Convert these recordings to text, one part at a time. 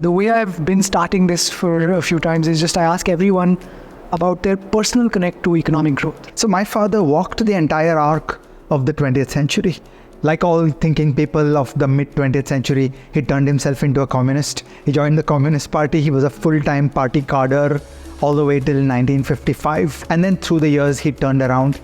The way I've been starting this for a few times is just I ask everyone about their personal connect to economic growth. So my father walked the entire arc of the 20th century. Like all thinking people of the mid-20th century, he turned himself into a communist. He joined the Communist Party. He was a full-time party cadre all the way till 1955. And then through the years, he turned around.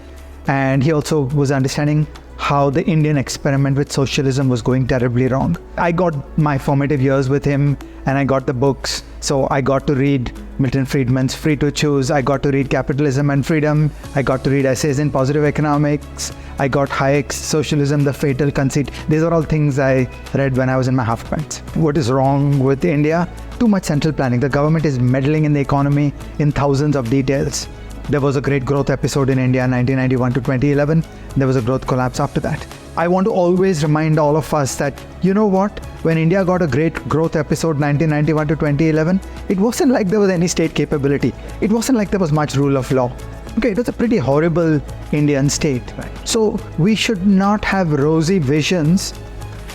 And he also was understanding how the Indian experiment with socialism was going terribly wrong. I got my formative years with him, and I got the books. So I got to read Milton Friedman's Free to Choose. I got to read Capitalism and Freedom. I got to read essays in positive economics. I got Hayek's Socialism, the Fatal Conceit. These are all things I read when I was in my half pants. What is wrong with India? Too much central planning. The government is meddling in the economy in thousands of details. There was a great growth episode in India 1991 to 2011. There was a growth collapse after that. I want to always remind all of us that, you know what? When India got a great growth episode 1991 to 2011, it wasn't like there was any state capability. It wasn't like there was much rule of law. Okay, it was a pretty horrible Indian state. Right. So we should not have rosy visions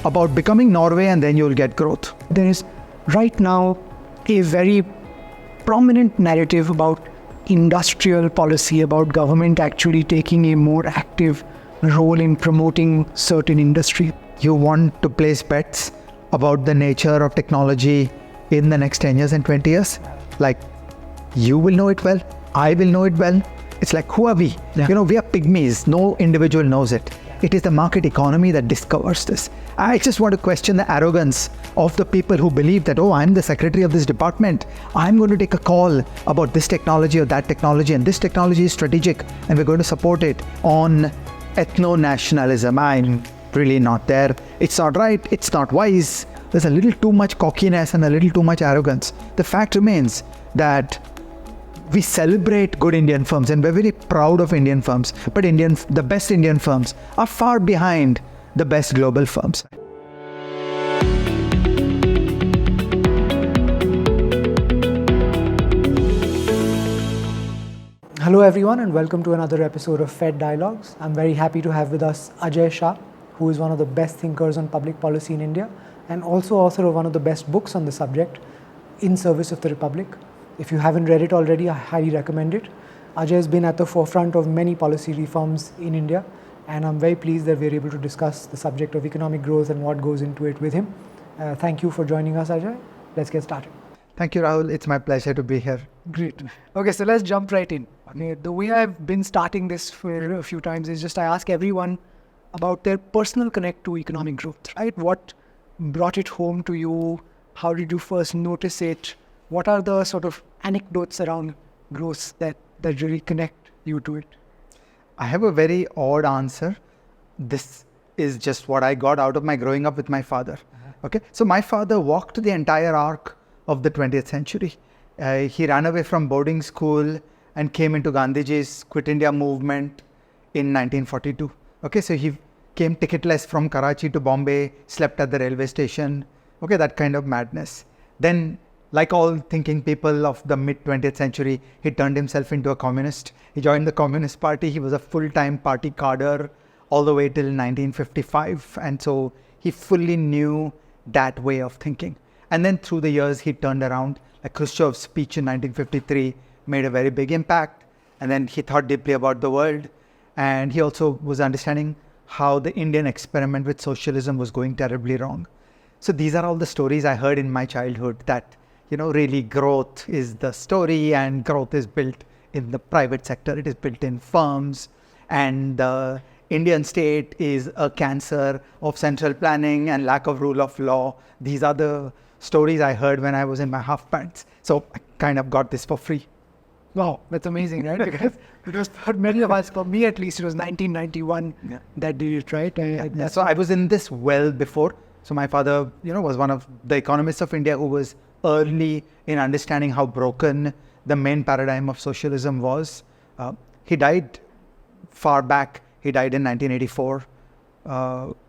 about becoming Norway and then you'll get growth. There is right now a very prominent narrative about industrial policy, about government actually taking a more active role in promoting certain industry. You want to place bets about the nature of technology in the next 10 years and 20 years? Like, you will know it well, I will know it well. It's like, who are we? Yeah. We are pygmies. No individual knows it. It is the market economy that discovers this. I just want to question the arrogance of the people who believe that, oh, I'm the secretary of this department. I'm going to take a call about this technology or that technology, and this technology is strategic, and we're going to support it on ethno-nationalism. I'm really not there. It's not right. It's not wise. There's a little too much cockiness and a little too much arrogance. The fact remains that we celebrate good Indian firms and we're very proud of Indian firms, but the best Indian firms are far behind the best global firms. Hello everyone and welcome to another episode of FED Dialogues. I'm very happy to have with us Ajay Shah, who is one of the best thinkers on public policy in India and also author of one of the best books on the subject, In Service of the Republic. If you haven't read it already, I highly recommend it. Ajay has been at the forefront of many policy reforms in India, and I'm very pleased that we're able to discuss the subject of economic growth and what goes into it with him. Thank you for joining us, Ajay. Let's get started. Thank you, Rahul. It's my pleasure to be here. Great. Okay, so let's jump right in. The way I've been starting this for a few times is just I ask everyone about their personal connect to economic growth, right? What brought it home to you? How did you first notice it? What are the sort of anecdotes around growth that really connect you to it? I have a very odd answer. This is just what I got out of my growing up with my father. Okay, so my father walked the entire arc of the 20th century. He ran away from boarding school and came into Gandhiji's Quit India movement in 1942. Okay, so he came ticketless from Karachi to Bombay, slept at the railway station. Okay, that kind of madness. Then, like all thinking people of the mid-20th century, he turned himself into a communist. He joined the Communist Party. He was a full-time party cadre all the way till 1955. And so he fully knew that way of thinking. And then through the years, he turned around. Like Khrushchev's speech in 1953 made a very big impact. And then he thought deeply about the world. And he also was understanding how the Indian experiment with socialism was going terribly wrong. So these are all the stories I heard in my childhood that really growth is the story and growth is built in the private sector. It is built in firms, and the Indian state is a cancer of central planning and lack of rule of law. These are the stories I heard when I was in my half pants. So I kind of got this for free. Wow, that's amazing, right? Because for many of us, for me at least, it was 1991 that did it, right? So I was in this well before. So my father, was one of the economists of India who was early in understanding how broken the main paradigm of socialism was. He died far back. He died in 1984. So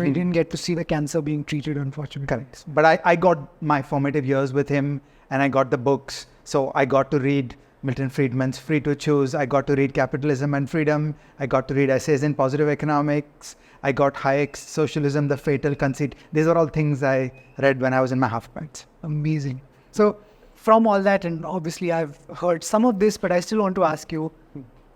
he didn't get to see the cancer being treated, unfortunately. Correct. But I got my formative years with him, and I got the books. So I got to read Milton Friedman's Free to Choose. I got to read Capitalism and Freedom. I got to read essays in positive economics. I got Hayek's Socialism, the Fatal Conceit. These are all things I read when I was in my half-pints. Amazing. So from all that, and obviously I've heard some of this, but I still want to ask you,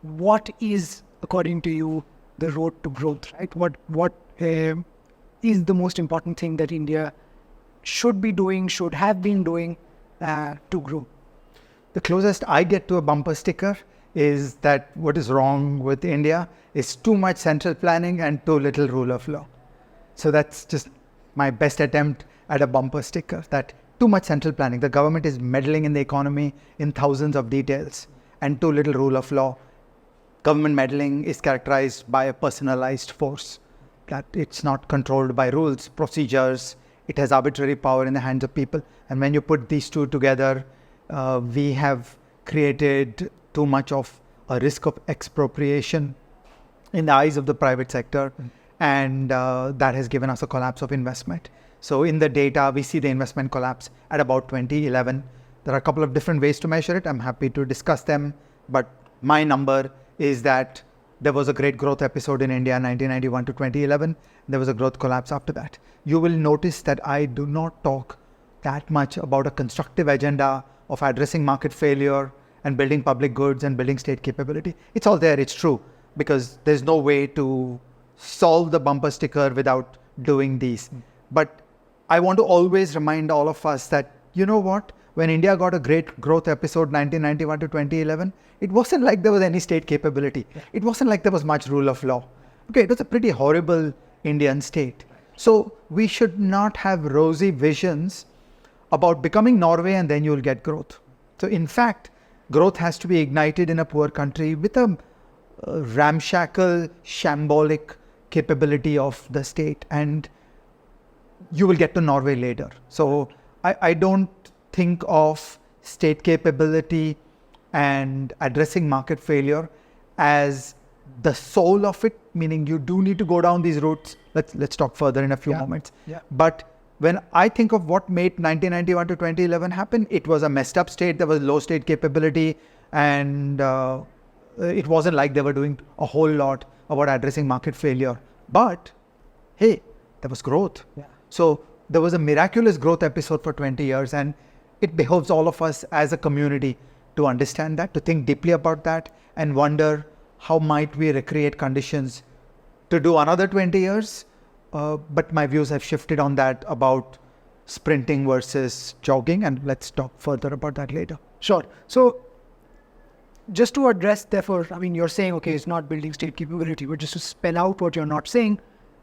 what is, according to you, the road to growth, right? What is the most important thing that India should be doing, should have been doing to grow? The closest I get to a bumper sticker is that what is wrong with India is too much central planning and too little rule of law. So that's just my best attempt at a bumper sticker, that too much central planning. The government is meddling in the economy in thousands of details, and too little rule of law. Government meddling is characterized by a personalized force, that it's not controlled by rules, procedures. It has arbitrary power in the hands of people. And when you put these two together, we have created too much of a risk of expropriation in the eyes of the private sector. And that has given us a collapse of investment. So in the data, we see the investment collapse at about 2011. There are a couple of different ways to measure it. I'm happy to discuss them. But my number is that there was a great growth episode in India 1991 to 2011. There was a growth collapse after that. You will notice that I do not talk that much about a constructive agenda of addressing market failure and building public goods and building state capability. It's all there, it's true, because there's no way to solve the bumper sticker without doing these. But I want to always remind all of us that, you know what, when India got a great growth episode 1991 to 2011, it wasn't like there was any state capability. It wasn't like there was much rule of law. Okay, it was a pretty horrible Indian state. So we should not have rosy visions about becoming Norway and then you'll get growth. So in fact, growth has to be ignited in a poor country with a ramshackle, shambolic capability of the state, and you will get to Norway later. So I don't think of state capability and addressing market failure as the soul of it, meaning you do need to go down these routes. Let's talk further in a few moments. But when I think of what made 1991 to 2011 happen, it was a messed up state. There was low state capability, and it wasn't like they were doing a whole lot about addressing market failure. But hey, there was growth. So there was a miraculous growth episode for 20 years, and it behoves all of us as a community to understand that, to think deeply about that, and wonder how might we recreate conditions to do another 20 years. But my views have shifted on that, about sprinting versus jogging, and let's talk further about that later. Sure. So just to address, therefore, I mean, you're saying, okay, it's not building state capability, but just to spell out what you're not saying,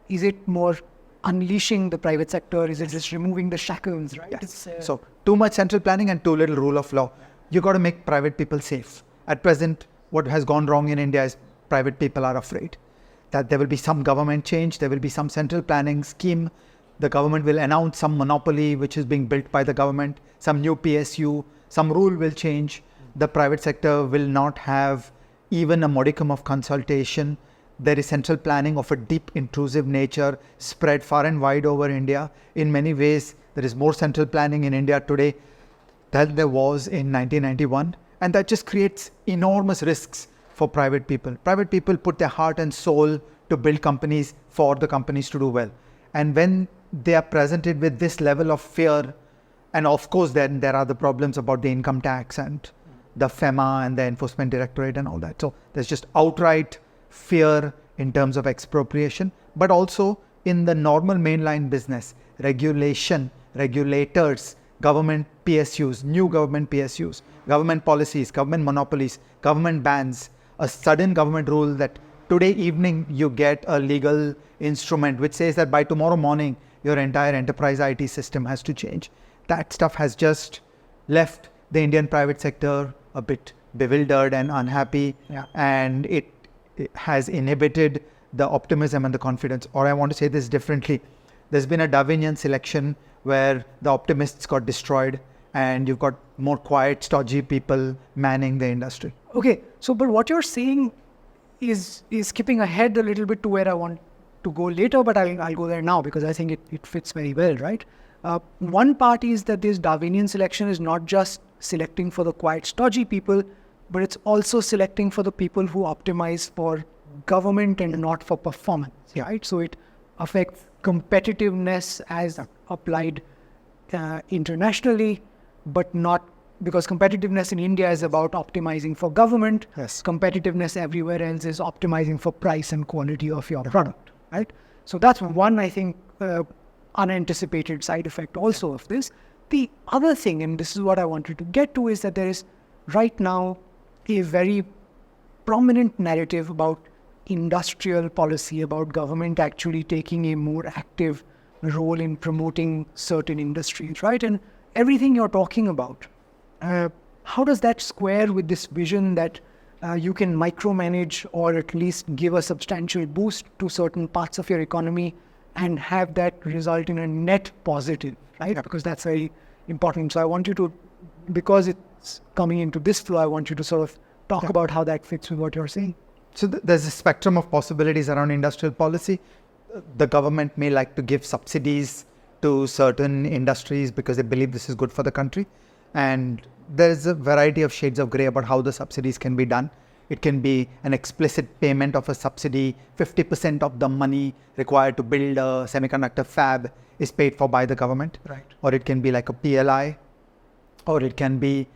is it more unleashing the private sector? Is it just removing the shackles, right? Yes. So too much central planning and too little rule of law. You got to make private people safe. At present, what has gone wrong in India is private people are afraid that there will be some government change, there will be some central planning scheme, the government will announce some monopoly which is being built by the government, some new PSU, some rule will change. The private sector will not have even a modicum of consultation. There is central planning of a deep intrusive nature spread far and wide over India. In many ways, there is more central planning in India today than there was in 1991. And that just creates enormous risks for private people. Private people put their heart and soul to build companies for the companies to do well. And when they are presented with this level of fear, and of course then there are the problems about the income tax and the FEMA and the Enforcement Directorate and all that. So there's just outright fear in terms of expropriation, but also in the normal mainline business, regulation, regulators, government PSUs, new government PSUs, government policies, government monopolies, government bans, a sudden government rule that today evening you get a legal instrument which says that by tomorrow morning your entire enterprise IT system has to change. That stuff has just left the Indian private sector a bit bewildered and unhappy, and it has inhibited the optimism and the confidence. Or I want to say this differently. There's been a Darwinian selection where the optimists got destroyed and you've got more quiet, stodgy people manning the industry. Okay, so but what you're saying is skipping ahead a little bit to where I want to go later, but I'll go there now because I think it fits very well, right? One part is that this Darwinian selection is not just selecting for the quiet, stodgy people, but it's also selecting for the people who optimize for government and not for performance, right? So it affects competitiveness as applied internationally, but not because competitiveness in India is about optimizing for government. Yes. Competitiveness everywhere else is optimizing for price and quality of your product, right? So that's one, I think, unanticipated side effect also of this. The other thing, and this is what I wanted to get to, is that there is right now a very prominent narrative about industrial policy, about government actually taking a more active role in promoting certain industries, right? And everything you're talking about, how does that square with this vision that you can micromanage or at least give a substantial boost to certain parts of your economy and have that result in a net positive, right? Because that's very important. So I want you to, because it's coming into this flow, I want you to sort of talk about how that fits with what you're saying. So there's a spectrum of possibilities around industrial policy. The government may like to give subsidies to certain industries because they believe this is good for the country. And there's a variety of shades of grey about how the subsidies can be done. It can be an explicit payment of a subsidy. 50% of the money required to build a semiconductor fab is paid for by the government. Right. Or it can be like a PLI, or it can be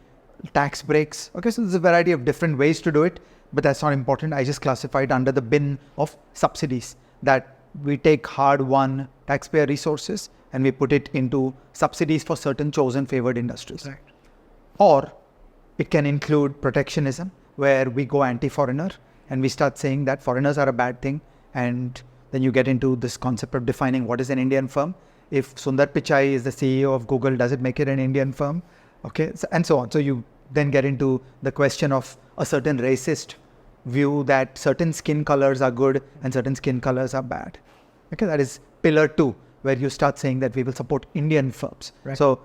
tax breaks. Okay, so there's a variety of different ways to do it, but that's not important. I just classified under the bin of subsidies, that we take hard-won taxpayer resources and we put it into subsidies for certain chosen favored industries. Right. Or it can include protectionism, where we go anti-foreigner and we start saying that foreigners are a bad thing, and then you get into this concept of defining what is an Indian firm. If Sundar Pichai is the CEO of Google, does it make it an Indian firm? Okay, and so on. So you then get into the question of a certain racist view that certain skin colors are good and certain skin colors are bad. Okay, that is pillar 2, where you start saying that we will support Indian firms. Right. So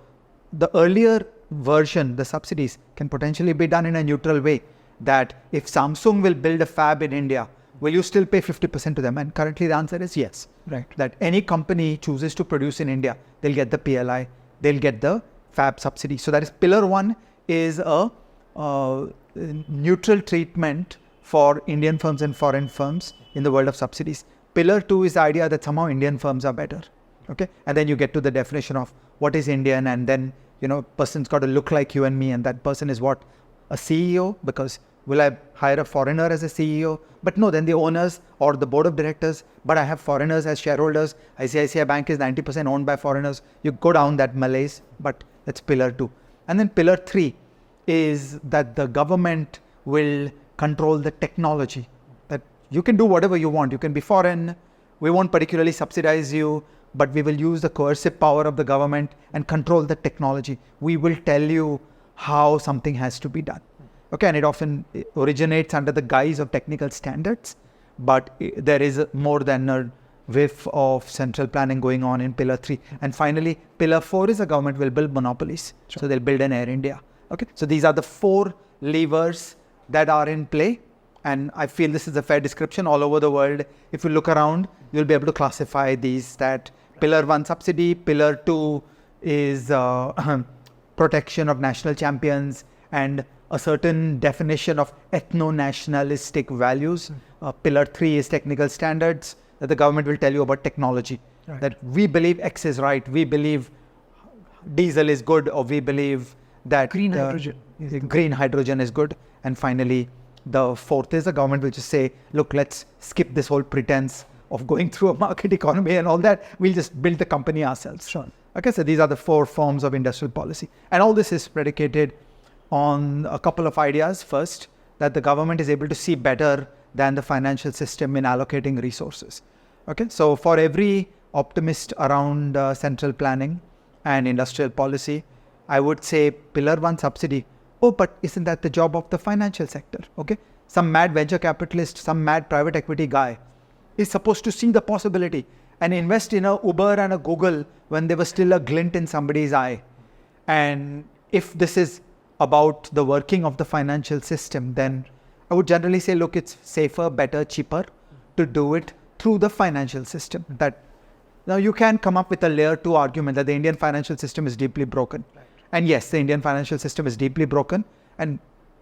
the earlier version, the subsidies, can potentially be done in a neutral way, that if Samsung will build a fab in India, will you still pay 50% to them? And currently the answer is yes. Right. That any company chooses to produce in India, they'll get the PLI, they'll get the fab subsidy. So that is pillar 1, is a neutral treatment for Indian firms and foreign firms in the world of subsidies. Pillar 2 is the idea that somehow Indian firms are better. Okay, and then you get to the definition of what is Indian, and then, you know, person's got to look like you and me, and that person is what? A CEO, because will I hire a foreigner as a CEO? But no, then the owners or the board of directors, but I have foreigners as shareholders. ICICI Bank is 90% owned by foreigners. You go down that malaise, but that's pillar 2. And then pillar 3 is that the government will control the technology, that you can do whatever you want. You can be foreign. We won't particularly subsidize you, but we will use the coercive power of the government and control the technology. We will tell you how something has to be done. Okay, and it often originates under the guise of technical standards, but there is more than a whiff of central planning going on in pillar 3. And finally, pillar 4 is the government will build monopolies. Sure. So they'll build an Air India. Okay, so these are the 4 levers that are in play. And I feel this is a fair description all over the world. If you look around, you'll be able to classify these, that pillar 1 subsidy, pillar 2 is protection of national champions and a certain definition of ethno-nationalistic values. Pillar 3 is technical standards, that the government will tell you about technology. Right. That we believe X is right, we believe diesel is good, or we believe that green hydrogen is good. And finally, the 4th is the government will just say, look, let's skip this whole pretense of going through a market economy and all that. We'll just build the company ourselves. Sure. Okay, so these are the 4 forms of industrial policy. And all this is predicated on a couple of ideas. First, that the government is able to see better than the financial system in allocating resources. Okay, so for every optimist around central planning and industrial policy, I would say pillar 1 subsidy. Oh, but isn't that the job of the financial sector? Okay, some mad venture capitalist, some mad private equity guy is supposed to see the possibility and invest in a Uber and a Google when there was still a glint in somebody's eye. And if this is about the working of the financial system, then I would generally say, look, it's safer, better, cheaper to do it through the financial system. That now you can come up with a layer 2 argument that the Indian financial system is deeply broken. Right. And yes, the Indian financial system is deeply broken. And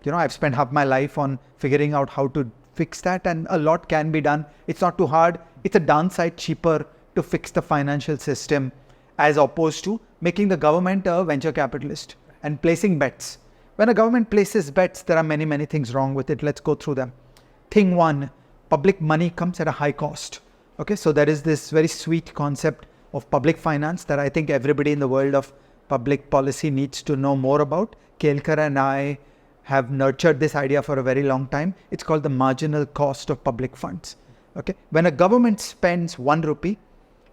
I've spent half my life on figuring out how to fix that, and a lot can be done. It's not too hard. It's a downside cheaper to fix the financial system as opposed to making the government a venture capitalist and placing bets. When a government places bets, there are many, many things wrong with it. Let's go through them. Thing one, public money comes at a high cost. Okay, so there is this very sweet concept of public finance that I think everybody in the world of public policy needs to know more about. Kelkar and I have nurtured this idea for a very long time. It's called the marginal cost of public funds. Okay, when a government spends 1 rupee,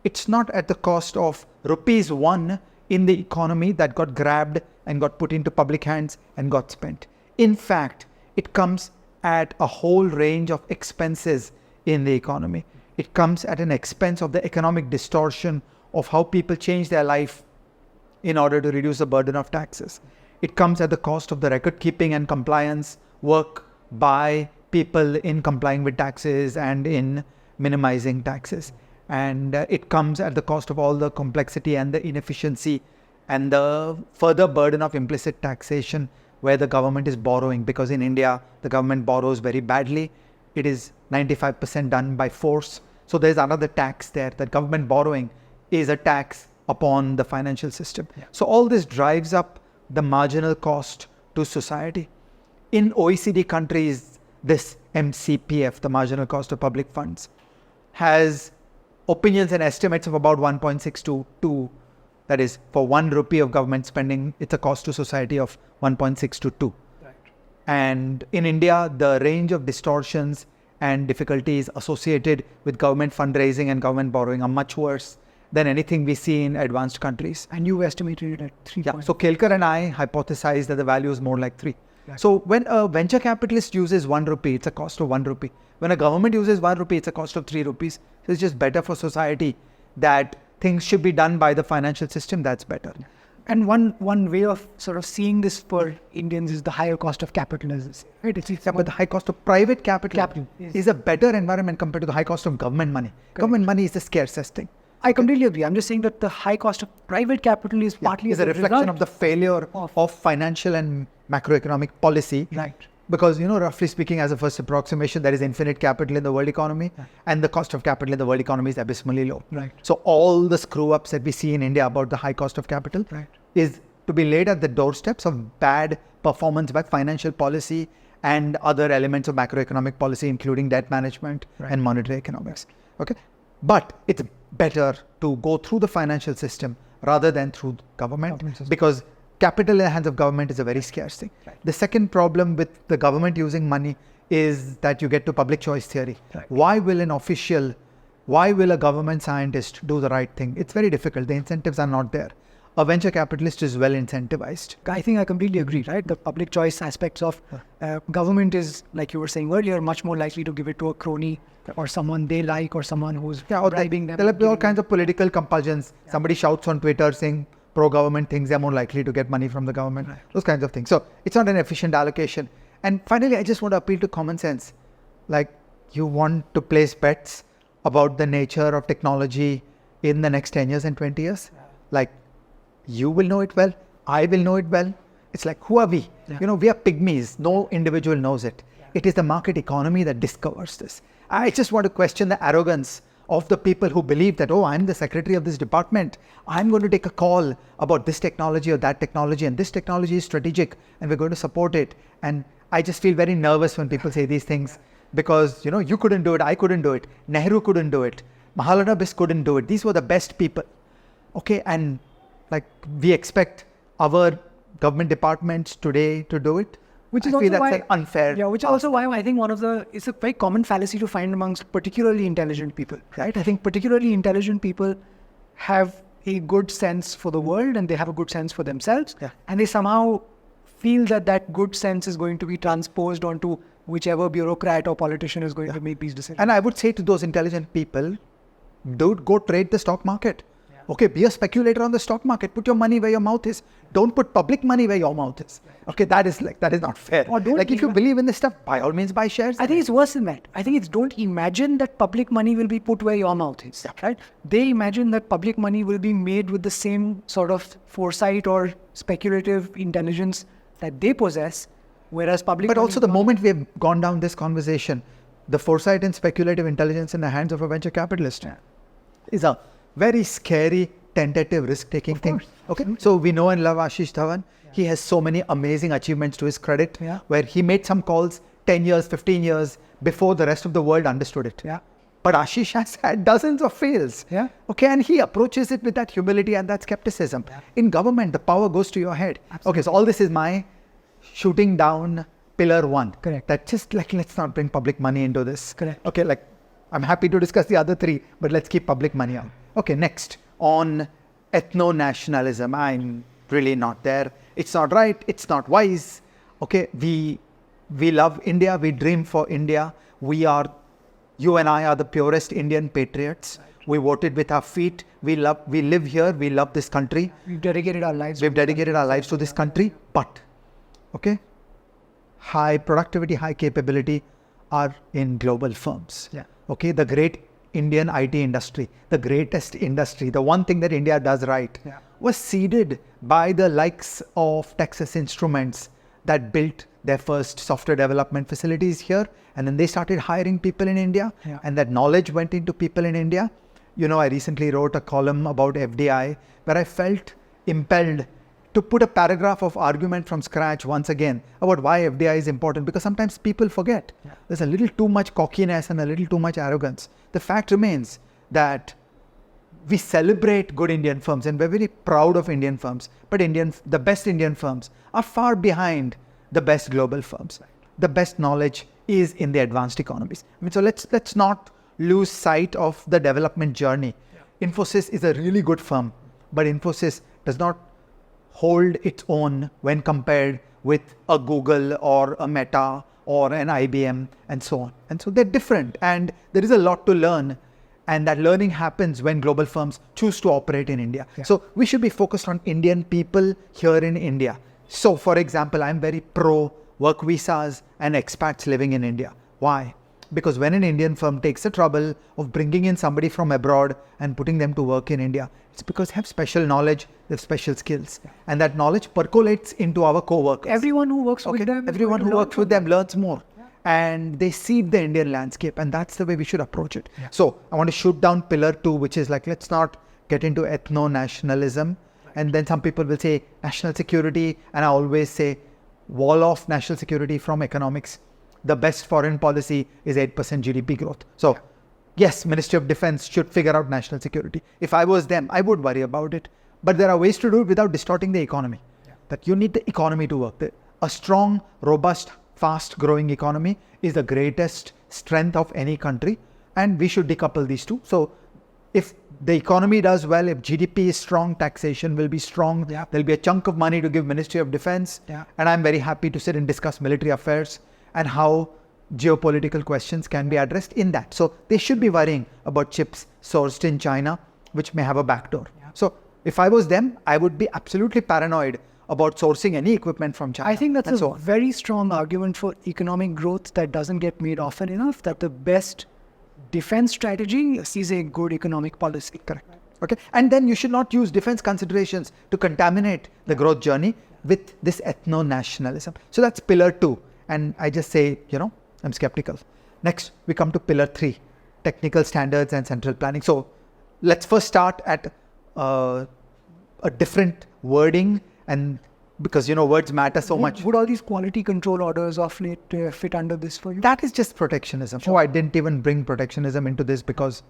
it's not at the cost of rupees 1 in the economy that got grabbed and got put into public hands and got spent. In fact, it comes at a whole range of expenses in the economy. It comes at an expense of the economic distortion of how people change their life in order to reduce the burden of taxes. It comes at the cost of the record keeping and compliance work by people in complying with taxes and in minimizing taxes. And it comes at the cost of all the complexity and the inefficiency and the further burden of implicit taxation where the government is borrowing, because in India, the government borrows very badly. It is 95% done by force. So there's another tax there. That government borrowing is a tax upon the financial system. Yeah. So all this drives up the marginal cost to society. In OECD countries, this MCPF, the marginal cost of public funds, has opinions and estimates of about 1.6 to 2. That is, for 1 rupee of government spending, it's a cost to society of 1.6 to 2. Right. And in India, the range of distortions and difficulties associated with government fundraising and government borrowing are much worse than anything we see in advanced countries. And you estimated it at 3. Yeah. So Kelkar and I hypothesized that the value is more like 3. Right. So when a venture capitalist uses 1 rupee, it's a cost of 1 rupee. When a government uses 1 rupee, it's a cost of 3 rupees. So it's just better for society that things should be done by the financial system. That's better. And one way of sort of seeing this for Indians is the higher cost of capitalism. Right? But the high cost of private capital is a better environment compared to the high cost of government money. Correct. Government money is the scarcest thing. I completely agree. I'm just saying that the high cost of private capital is partly a reflection of the failure of financial and macroeconomic policy. Right. Because, roughly speaking, as a first approximation, there is infinite capital in the world economy, and the cost of capital in the world economy is abysmally low. Right. So all the screw-ups that we see in India about the high cost of capital is to be laid at the doorsteps of bad performance by financial policy and other elements of macroeconomic policy, including debt management and monetary economics. Okay, but it's better to go through the financial system rather than through government, because capital in the hands of government is a very scarce thing. Right. The second problem with the government using money is that you get to public choice theory. Right. Why will a government scientist do the right thing? It's very difficult. The incentives are not there. A venture capitalist is well incentivized. I think I completely agree, right? The public choice aspects of government is, like you were saying earlier, much more likely to give it to a crony or someone they like or someone who's bribing them. There'll be all kinds of political compulsions. Yeah. Somebody shouts on Twitter saying pro-government things, they're more likely to get money from the government. Right. Those kinds of things. So it's not an efficient allocation. And finally, I just want to appeal to common sense. Like, you want to place bets about the nature of technology in the next 10 years and 20 years? Yeah. Like, you will know it well. I will know it well. It's like, who are we? Yeah. We are pygmies. No individual knows it. Yeah. It is the market economy that discovers this. I just want to question the arrogance of the people who believe that, I'm the secretary of this department. I'm going to take a call about this technology or that technology, and this technology is strategic and we're going to support it. And I just feel very nervous when people say these things because, you couldn't do it. I couldn't do it. Nehru couldn't do it. Mahalana Bis couldn't do it. These were the best people. Okay. And we expect our government departments today to do it. Which is also why, that's unfair. Yeah, which is also why I think it's a very common fallacy to find amongst particularly intelligent people, right? I think particularly intelligent people have a good sense for the world and they have a good sense for themselves. Yeah. And they somehow feel that good sense is going to be transposed onto whichever bureaucrat or politician is going to make these decisions. And I would say to those intelligent people, dude, go trade the stock market. Okay, be a speculator on the stock market. Put your money where your mouth is. Don't put public money where your mouth is. Okay, that is not fair. If you believe in this stuff, by all means buy shares. I think it's worse than that. I think it's don't imagine that public money will be put where your mouth is. Yeah. Right? They imagine that public money will be made with the same sort of foresight or speculative intelligence that they possess, Whereas public But money also the moment we have gone down this conversation, the foresight and speculative intelligence in the hands of a venture capitalist is a very scary, tentative, risk-taking thing. Okay, so we know and love Ashish Dhawan. He has so many amazing achievements to his credit, where he made some calls 10 years, 15 years before the rest of the world understood it. But Ashish has had dozens of fails. Okay, and he approaches it with that humility and that skepticism. In government, the power goes to your head. Okay, so all this is my shooting down pillar one. That just like, let's not bring public money into this. Okay, like I'm happy to discuss the other three, but let's keep public money out. Okay, next on ethno-nationalism. I'm really not there. It's not right. It's not wise. Okay, we love India. We dream for India. You and I are the purest Indian patriots. We voted with our feet. We live here. We love this country. We've dedicated our lives. To this country. But, okay, high productivity, high capability are in global firms. Okay, the great Indian IT industry, the greatest industry, the one thing that India does right, was seeded by the likes of Texas Instruments that built their first software development facilities here, and then they started hiring people in India, and that knowledge went into people in India. You know, I recently wrote a column about FDI where I felt impelled to put a paragraph of argument from scratch once again about why FDI is important, because sometimes people forget. There's a little too much cockiness and a little too much arrogance. The fact remains that we celebrate good Indian firms and we're very proud of Indian firms, but the best Indian firms are far behind the best global firms. The best knowledge is in the advanced economies. I mean, so let's not lose sight of the development journey. Infosys is a really good firm, but Infosys does not hold its own when compared with a Google or a Meta or an IBM and so on. And so they're different, and there is a lot to learn, and that learning happens when global firms choose to operate in India. So we should be focused on Indian people here in India. So for example, I'm very pro work visas and expats living in India. Why? Because when an Indian firm takes the trouble of bringing in somebody from abroad and putting them to work in India, it's because they have special knowledge, they have special skills. And that knowledge percolates into our co-workers. Everyone who works with them. Everyone who works with them learns more. And they seed the Indian landscape. And that's the way we should approach it. So I want to shoot down pillar 2, which is like, let's not get into ethno-nationalism. And then some people will say national security. And I always say wall off national security from economics. The best foreign policy is 8% GDP growth. So yes, Ministry of Defense should figure out national security. If I was them, I would worry about it. But there are ways to do it without distorting the economy. That you need the economy to work. A strong, robust, fast growing economy is the greatest strength of any country. And we should decouple these two. So if the economy does well, if GDP is strong, taxation will be strong. There'll be a chunk of money to give Ministry of Defense. And I'm very happy to sit and discuss military affairs and how geopolitical questions can be addressed in that. So they should be worrying about chips sourced in China, which may have a backdoor. So if I was them, I would be absolutely paranoid about sourcing any equipment from China. I think that's a very strong argument for economic growth that doesn't get made often enough, that the best defense strategy is a good economic policy. Correct. Okay. And then you should not use defense considerations to contaminate the growth journey with this ethno-nationalism. So that's pillar 2. And I just say, I'm skeptical. Next, we come to pillar 3, technical standards and central planning. So let's first start at a different wording, and because, words matter so much. Would all these quality control orders of late fit under this for you? That is just protectionism. I didn't even bring protectionism into this because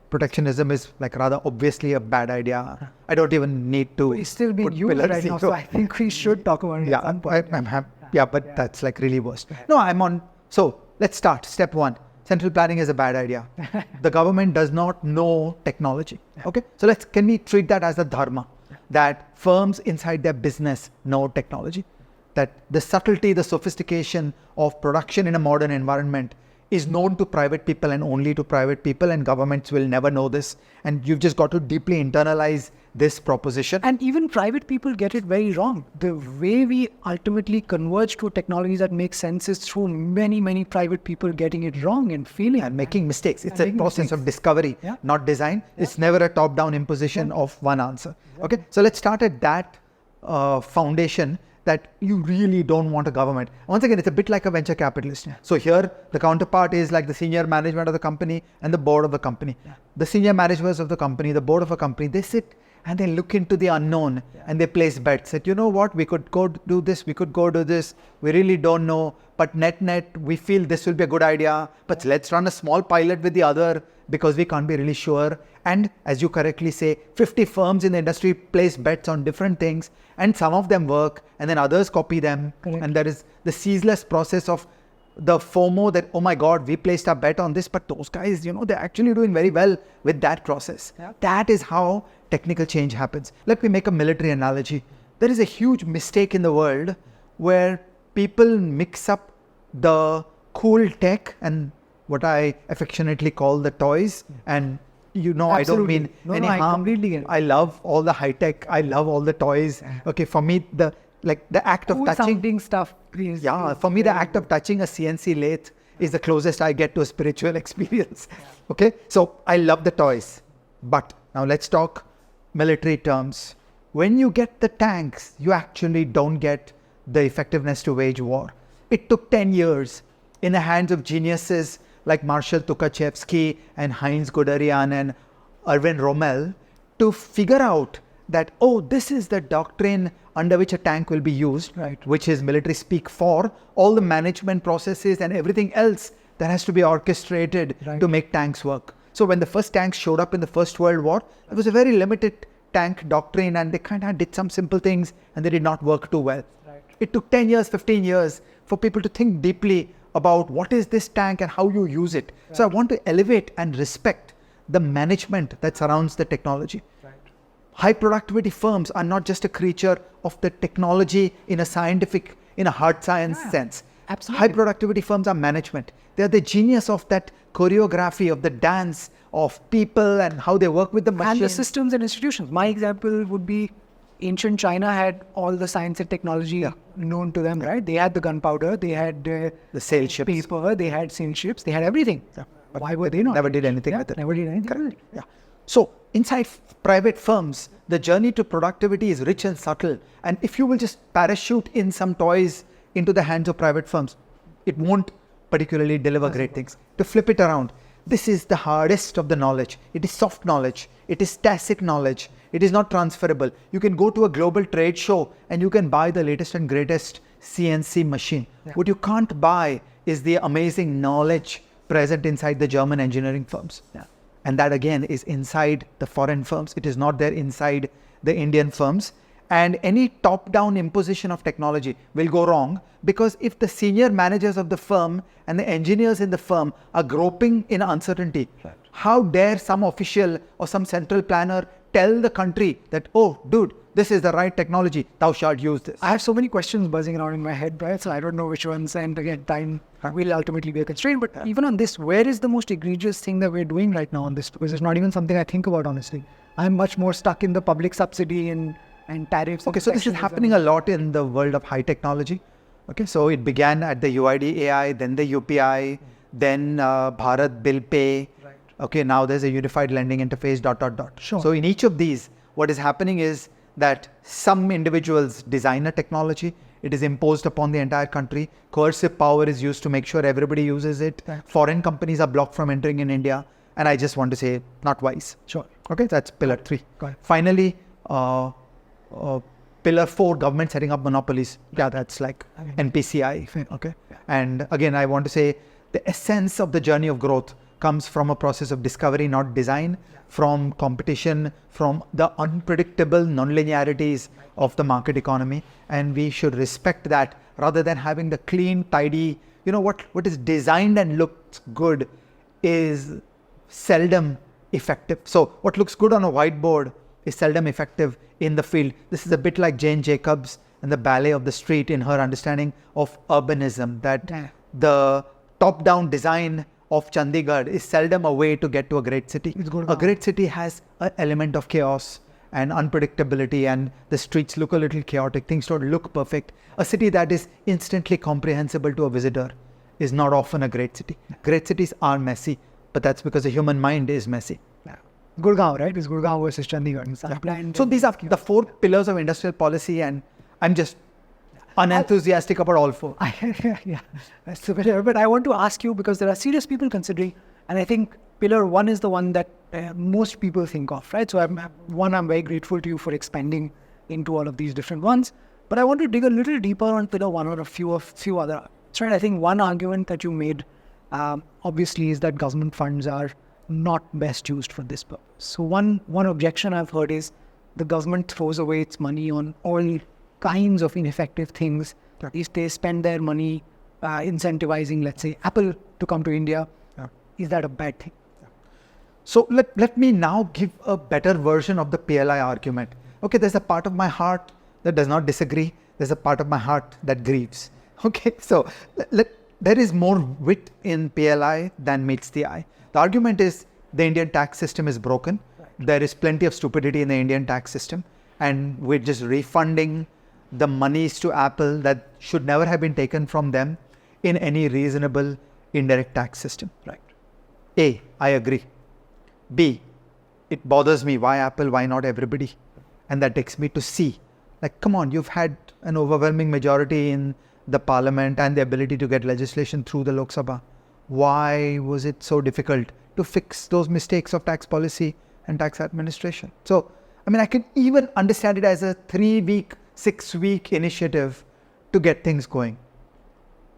protectionism is like rather obviously a bad idea. I don't even need to. It's still being used right now, so I think we should talk about it at some point. I'm happy. Yeah, but that's like really worst. No, I'm on. So let's start. Step 1. Central planning is a bad idea. The government does not know technology. Okay. So can we treat that as a dharma? That firms inside their business know technology. That the subtlety, the sophistication of production in a modern environment is known to private people and only to private people, and governments will never know this. And you've just got to deeply internalize this proposition. And even private people get it very wrong. The way we ultimately converge to technologies that make sense is through many, many private people getting it wrong and failing. And making mistakes. It's a process of discovery, not design. It's never a top-down imposition of one answer. Okay, so let's start at that foundation, that you really don't want a government. Once again, it's a bit like a venture capitalist. So here, the counterpart is like the senior management of the company and the board of the company. The senior managers of the company, the board of a company, they sit and they look into the unknown and they place bets that, you know what, we could go do this, we could go do this, we really don't know, but net, we feel this will be a good idea, but let's run a small pilot with the other because we can't be really sure. And as you correctly say, 50 firms in the industry place bets on different things, and some of them work and then others copy them. Correct. And there is the ceaseless process of the FOMO that, oh my God, we placed our bet on this, but those guys, they're actually doing very well with that process. That is how technical change happens. Let me make a military analogy. There is a huge mistake in the world where people mix up the cool tech and what I affectionately call the toys. And I don't mean any harm. I completely get it. I love all the high tech. I love all the toys. Okay, for me, the act of touching stuff. Please. Yeah, for me, the act of touching a CNC lathe is the closest I get to a spiritual experience. Okay, so I love the toys. But now let's talk military terms. When you get the tanks, you actually don't get the effectiveness to wage war. It took 10 years in the hands of geniuses like Marshal Tukhachevsky and Heinz Guderian and Erwin Rommel to figure out that, this is the doctrine under which a tank will be used, which is military speak for all the management processes and everything else that has to be orchestrated to make tanks work. So when the first tanks showed up in the First World War, it was a very limited tank doctrine and they kind of did some simple things and they did not work too well. It took 10 years, 15 years for people to think deeply about what is this tank and how you use it. So I want to elevate and respect the management that surrounds the technology. High productivity firms are not just a creature of the technology in a hard science sense. Absolutely. High productivity firms are management. They are the genius of that choreography, of the dance, of people and how they work with the machines. And the systems and institutions. My example would be ancient China had all the science and technology known to them, right? They had the gunpowder, they had the sail ships, paper, they had sail ships, they had everything. Why were they not? Never did anything with it. Never did anything with it. Yeah. So inside private firms, the journey to productivity is rich and subtle. And if you will just parachute in some toys into the hands of private firms, it won't particularly deliver great things. To flip it around, this is the hardest of the knowledge. It is soft knowledge. It is tacit knowledge. It is not transferable. You can go to a global trade show and you can buy the latest and greatest CNC machine. What you can't buy is the amazing knowledge present inside the German engineering firms. And that again is inside the foreign firms. It is not there inside the Indian firms. And any top-down imposition of technology will go wrong because if the senior managers of the firm and the engineers in the firm are groping in uncertainty, how dare some official or some central planner tell the country that, dude, this is the right technology, thou shalt use this. I have so many questions buzzing around in my head, right? So I don't know which ones, and again, time will ultimately be a constraint. But even on this, where is the most egregious thing that we're doing right now on this? Because it's not even something I think about, honestly. I'm much more stuck in the public subsidy and tariffs. Okay, so this is happening a lot in the world of high technology. Okay, so it began at the UID AI, then the UPI, then Bharat Bill Pay. Okay, now there's a unified lending interface, ... Sure. So in each of these, what is happening is that some individuals design a technology, it is imposed upon the entire country, coercive power is used to make sure everybody uses it, foreign companies are blocked from entering in India, and I just want to say, not wise. Sure. Okay, that's pillar 3. Got it. Finally, pillar 4, government setting up monopolies. Yeah, that's like NPCI. Okay. And again, I want to say the essence of the journey of growth comes from a process of discovery, not design, from competition, from the unpredictable non-linearities of the market economy. And we should respect that rather than having the clean, tidy, what is designed and looks good is seldom effective. So what looks good on a whiteboard is seldom effective in the field. This is a bit like Jane Jacobs and the ballet of the street in her understanding of urbanism, that the top-down design of Chandigarh is seldom a way to get to a great city. A great city has an element of chaos and unpredictability, and the streets look a little chaotic. Things don't look perfect. A city that is instantly comprehensible to a visitor is not often a great city. Great cities are messy, but that's because the human mind is messy. Gurgaon, right? It's Gurgaon versus Chandigarh. So these are the 4 pillars of industrial policy, and I'm just unenthusiastic about all four. Yeah, that's the better. But I want to ask you, because there are serious people considering, and I think pillar one is the one that most people think of, right? So I'm very grateful to you for expanding into all of these different ones. But I want to dig a little deeper on pillar one or a few other arguments, right? I think one argument that you made, obviously, is that government funds are not best used for this purpose. So one objection I've heard is the government throws away its money on all kinds of ineffective things. Yeah. If they spend their money incentivizing, let's say, Apple to come to India, is that a bad thing? So let me now give a better version of the PLI argument. Okay, there's a part of my heart that does not disagree. There's a part of my heart that grieves. Okay, so there is more wit in PLI than meets the eye. The argument is the Indian tax system is broken. Right. There is plenty of stupidity in the Indian tax system, and we're just refunding the monies to Apple that should never have been taken from them in any reasonable indirect tax system. Right. A, I agree. B, it bothers me. Why Apple? Why not everybody? And that takes me to C. Like, come on, you've had an overwhelming majority in the parliament and the ability to get legislation through the Lok Sabha. Why was it so difficult to fix those mistakes of tax policy and tax administration? So, I mean, I can even understand it as a 3-week, 6-week initiative to get things going.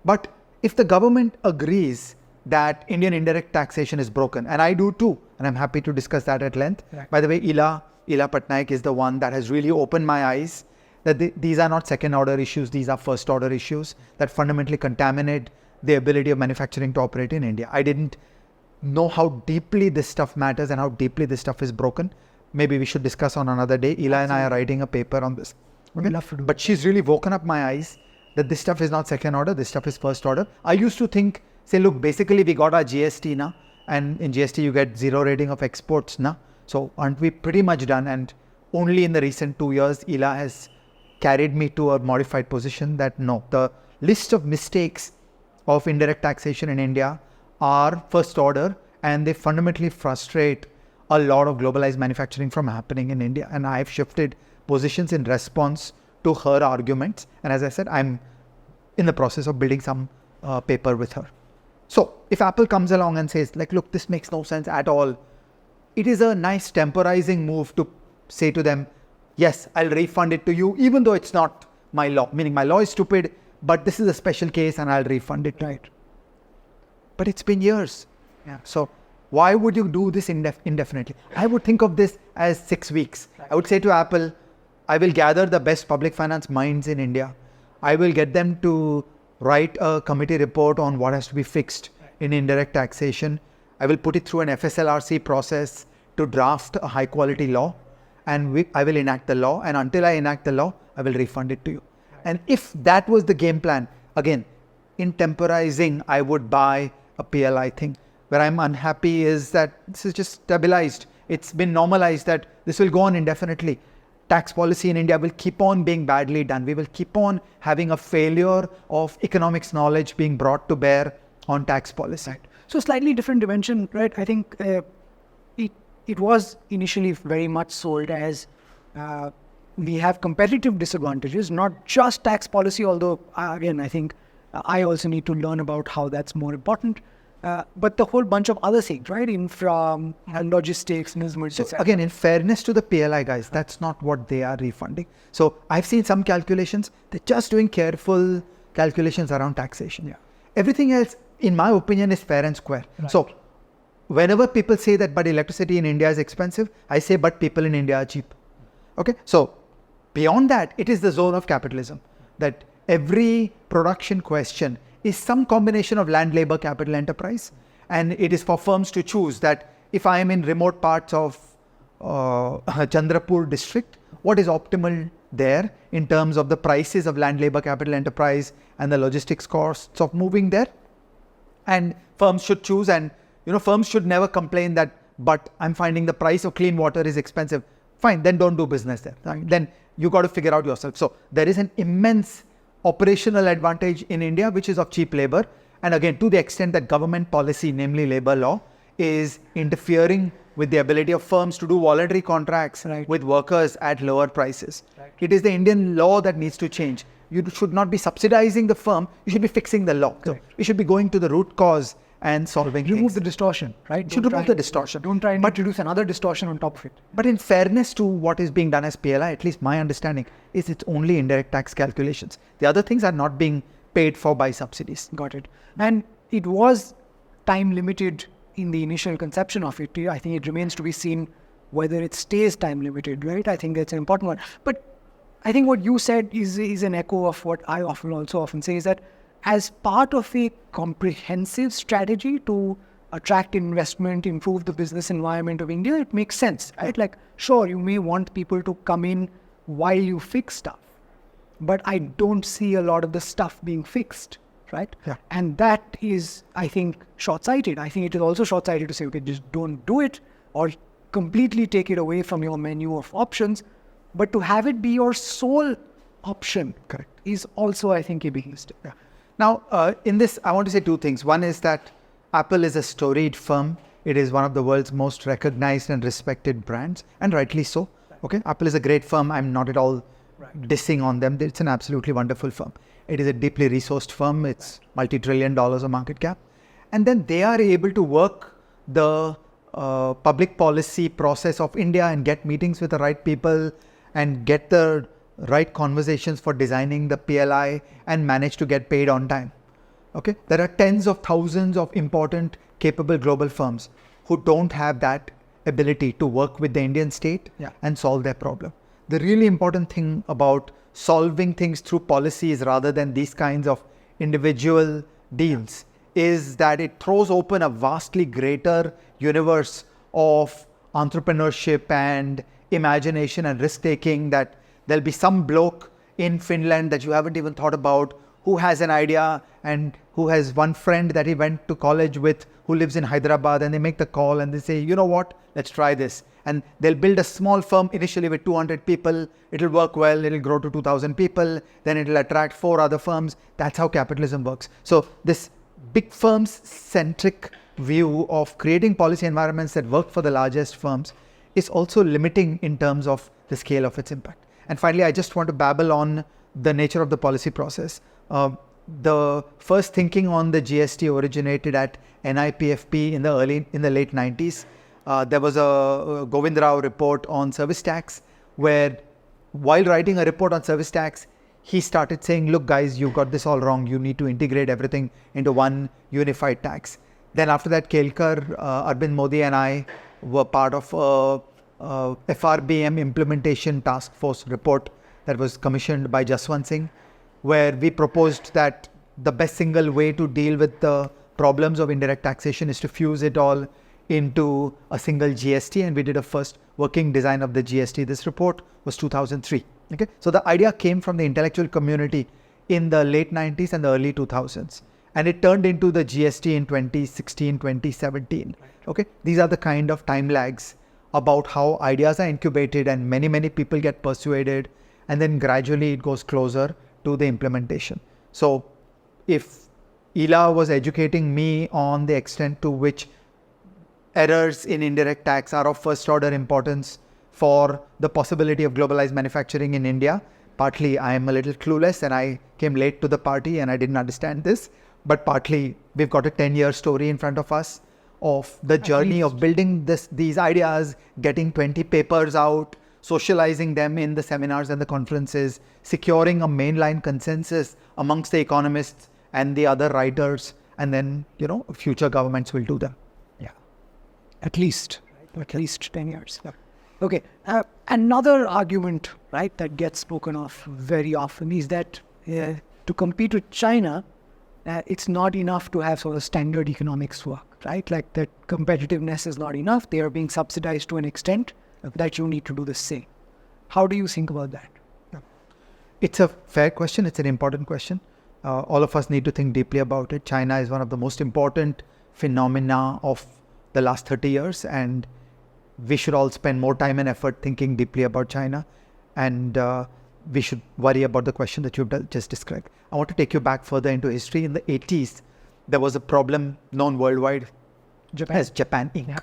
But if the government agrees that Indian indirect taxation is broken, and I do too, and I'm happy to discuss that at length. Right. By the way, Ila Patnaik is the one that has really opened my eyes that these are not second order issues, these are first order issues that fundamentally contaminate the ability of manufacturing to operate in India. I didn't know how deeply this stuff matters and how deeply this stuff is broken. Maybe we should discuss on another day. Ila and I are writing a paper on this. Okay? But she's really woken up my eyes that this stuff is not second order, this stuff is first order. I used to think, say, look, basically we got our GST now, and in GST you get 0 rating of exports now. So aren't we pretty much done? And only in the recent 2 years, Ila has carried me to a modified position that no, the list of mistakes of indirect taxation in India are first order, and they fundamentally frustrate a lot of globalized manufacturing from happening in India. And I've shifted positions in response to her arguments. And as I said, I'm in the process of building some paper with her. So if Apple comes along and says, like, look, this makes no sense at all, it is a nice temporizing move to say to them, yes, I'll refund it to you, even though it's not my law, meaning my law is stupid, but this is a special case and I'll refund it. Right. But it's been years. Yeah. So why would you do this indefinitely? I would think of this as 6 weeks. Right. I would say to Apple, I will gather the best public finance minds in India. I will get them to write a committee report on what has to be fixed in indirect taxation. I will put it through an FSLRC process to draft a high quality law, and I will enact the law, and until I enact the law, I will refund it to you. And if that was the game plan, again, in temporizing, I would buy a PLI thing. Where I'm unhappy is that this is just stabilized. It's been normalized that this will go on indefinitely. Tax policy in India will keep on being badly done. We will keep on having a failure of economics knowledge being brought to bear on tax policy. Right. So slightly different dimension, right? I think it was initially very much sold as we have competitive disadvantages, not just tax policy, although again, I think I also need to learn about how that's more important. But the whole bunch of other things, right? Infra, logistics, so again, in fairness to the PLI guys, that's not what they are refunding. So I've seen some calculations, they're just doing careful calculations around taxation. Yeah. Everything else, in my opinion, is fair and square. Right. So whenever people say that, but electricity in India is expensive, I say, but people in India are cheap. Okay. So beyond that, it is the zone of capitalism that every production question is some combination of land, labor, capital, enterprise. And it is for firms to choose that if I am in remote parts of Chandrapur district, what is optimal there in terms of the prices of land, labor, capital, enterprise and the logistics costs of moving there. And firms should choose, and firms should never complain that, but I'm finding the price of clean water is expensive. Fine, then don't do business there. Right? Then you got to figure out yourself. So there is an immense operational advantage in India, which is of cheap labor. And again, to the extent that government policy, namely labor law, is interfering with the ability of firms to do voluntary contracts with workers at lower prices. Right. It is the Indian law that needs to change. you should not be subsidizing the firm, you should be fixing the law. So we should be going to the root cause and solving Remove things. the distortion, right? You should remove the distortion. Don't try and introduce another distortion on top of it. But in fairness to what is being done as PLI, at least my understanding is it's only indirect tax calculations. The other things are not being paid for by subsidies. Got it. And it was time limited in the initial conception of it. I think it remains to be seen whether it stays time limited, right? I think that's an important one. But I think what you said is an echo of what I often say, is that as part of a comprehensive strategy to attract investment, improve the business environment of India, it makes sense, right? Like, sure, you may want people to come in while you fix stuff, but I don't see a lot of the stuff being fixed, right? Yeah. And that is, I think, short-sighted. I think it is also short-sighted to say, okay, just don't do it or completely take it away from your menu of options, but to have it be your sole option, Correct, is also, I think, a big mistake. Yeah. Now, in this, I want to say two things. One is that Apple is a storied firm. It is one of the world's most recognized and respected brands, and rightly so. Okay, Apple is a great firm. I'm not at all dissing on them. It's an absolutely wonderful firm. It is a deeply resourced firm. It's multi-trillion dollars of market cap. And then they are able to work the public policy process of India and get meetings with the right people and get the right conversations for designing the PLI and manage to get paid on time. Okay, there are tens of thousands of important, capable global firms who don't have that ability to work with the Indian state and solve their problem. The really important thing about solving things through policies rather than these kinds of individual deals is that it throws open a vastly greater universe of entrepreneurship and imagination and risk-taking, that there'll be some bloke in Finland that you haven't even thought about who has an idea and who has one friend that he went to college with who lives in Hyderabad, and they make the call and they say, you know what, let's try this. And they'll build a small firm initially with 200 people. It'll work well. It'll grow to 2,000 people. Then it'll attract 4 other firms. That's how capitalism works. So this big firms centric view of creating policy environments that work for the largest firms is also limiting in terms of the scale of its impact. And finally, I just want to babble on the nature of the policy process. The first thinking on the GST originated at NIPFP in the late 90s. There was a Govind Rao report on service tax, where while writing a report on service tax, he started saying, look guys, you got this all wrong. You need to integrate everything into one unified tax. Then after that, Kelkar, Arvind Modi and I were part of a FRBM implementation task force report that was commissioned by Jaswant Singh, where we proposed that the best single way to deal with the problems of indirect taxation is to fuse it all into a single GST, and we did a first working design of the GST. This report was 2003. Okay, so the idea came from the intellectual community in the late 90s and the early 2000s, and it turned into the GST in 2016, 2017. Okay, these are the kind of time lags about how ideas are incubated and many people get persuaded, and then gradually it goes closer to the implementation. So if Ela was educating me on the extent to which errors in indirect tax are of first order importance for the possibility of globalized manufacturing in India, partly I am a little clueless and I came late to the party and I didn't understand this, but partly we've got a 10-year story in front of us of the journey of building these ideas, getting 20 papers out, socializing them in the seminars and the conferences, securing a mainline consensus amongst the economists and the other writers, and then, future governments will do them. Yeah. At least 10 years. Yeah. Okay. Another argument, right, that gets spoken of very often is that to compete with China, it's not enough to have sort of standard economics work, right? Like that competitiveness is not enough. They are being subsidized to an extent that you need to do the same. How do you think about that? It's a fair question. It's an important question. All of us need to think deeply about it. China is one of the most important phenomena of the last 30 years, and we should all spend more time and effort thinking deeply about China, and we should worry about the question that you've just described. I want to take you back further into history. In the 80s, there was a problem known worldwide as Japan Inc.,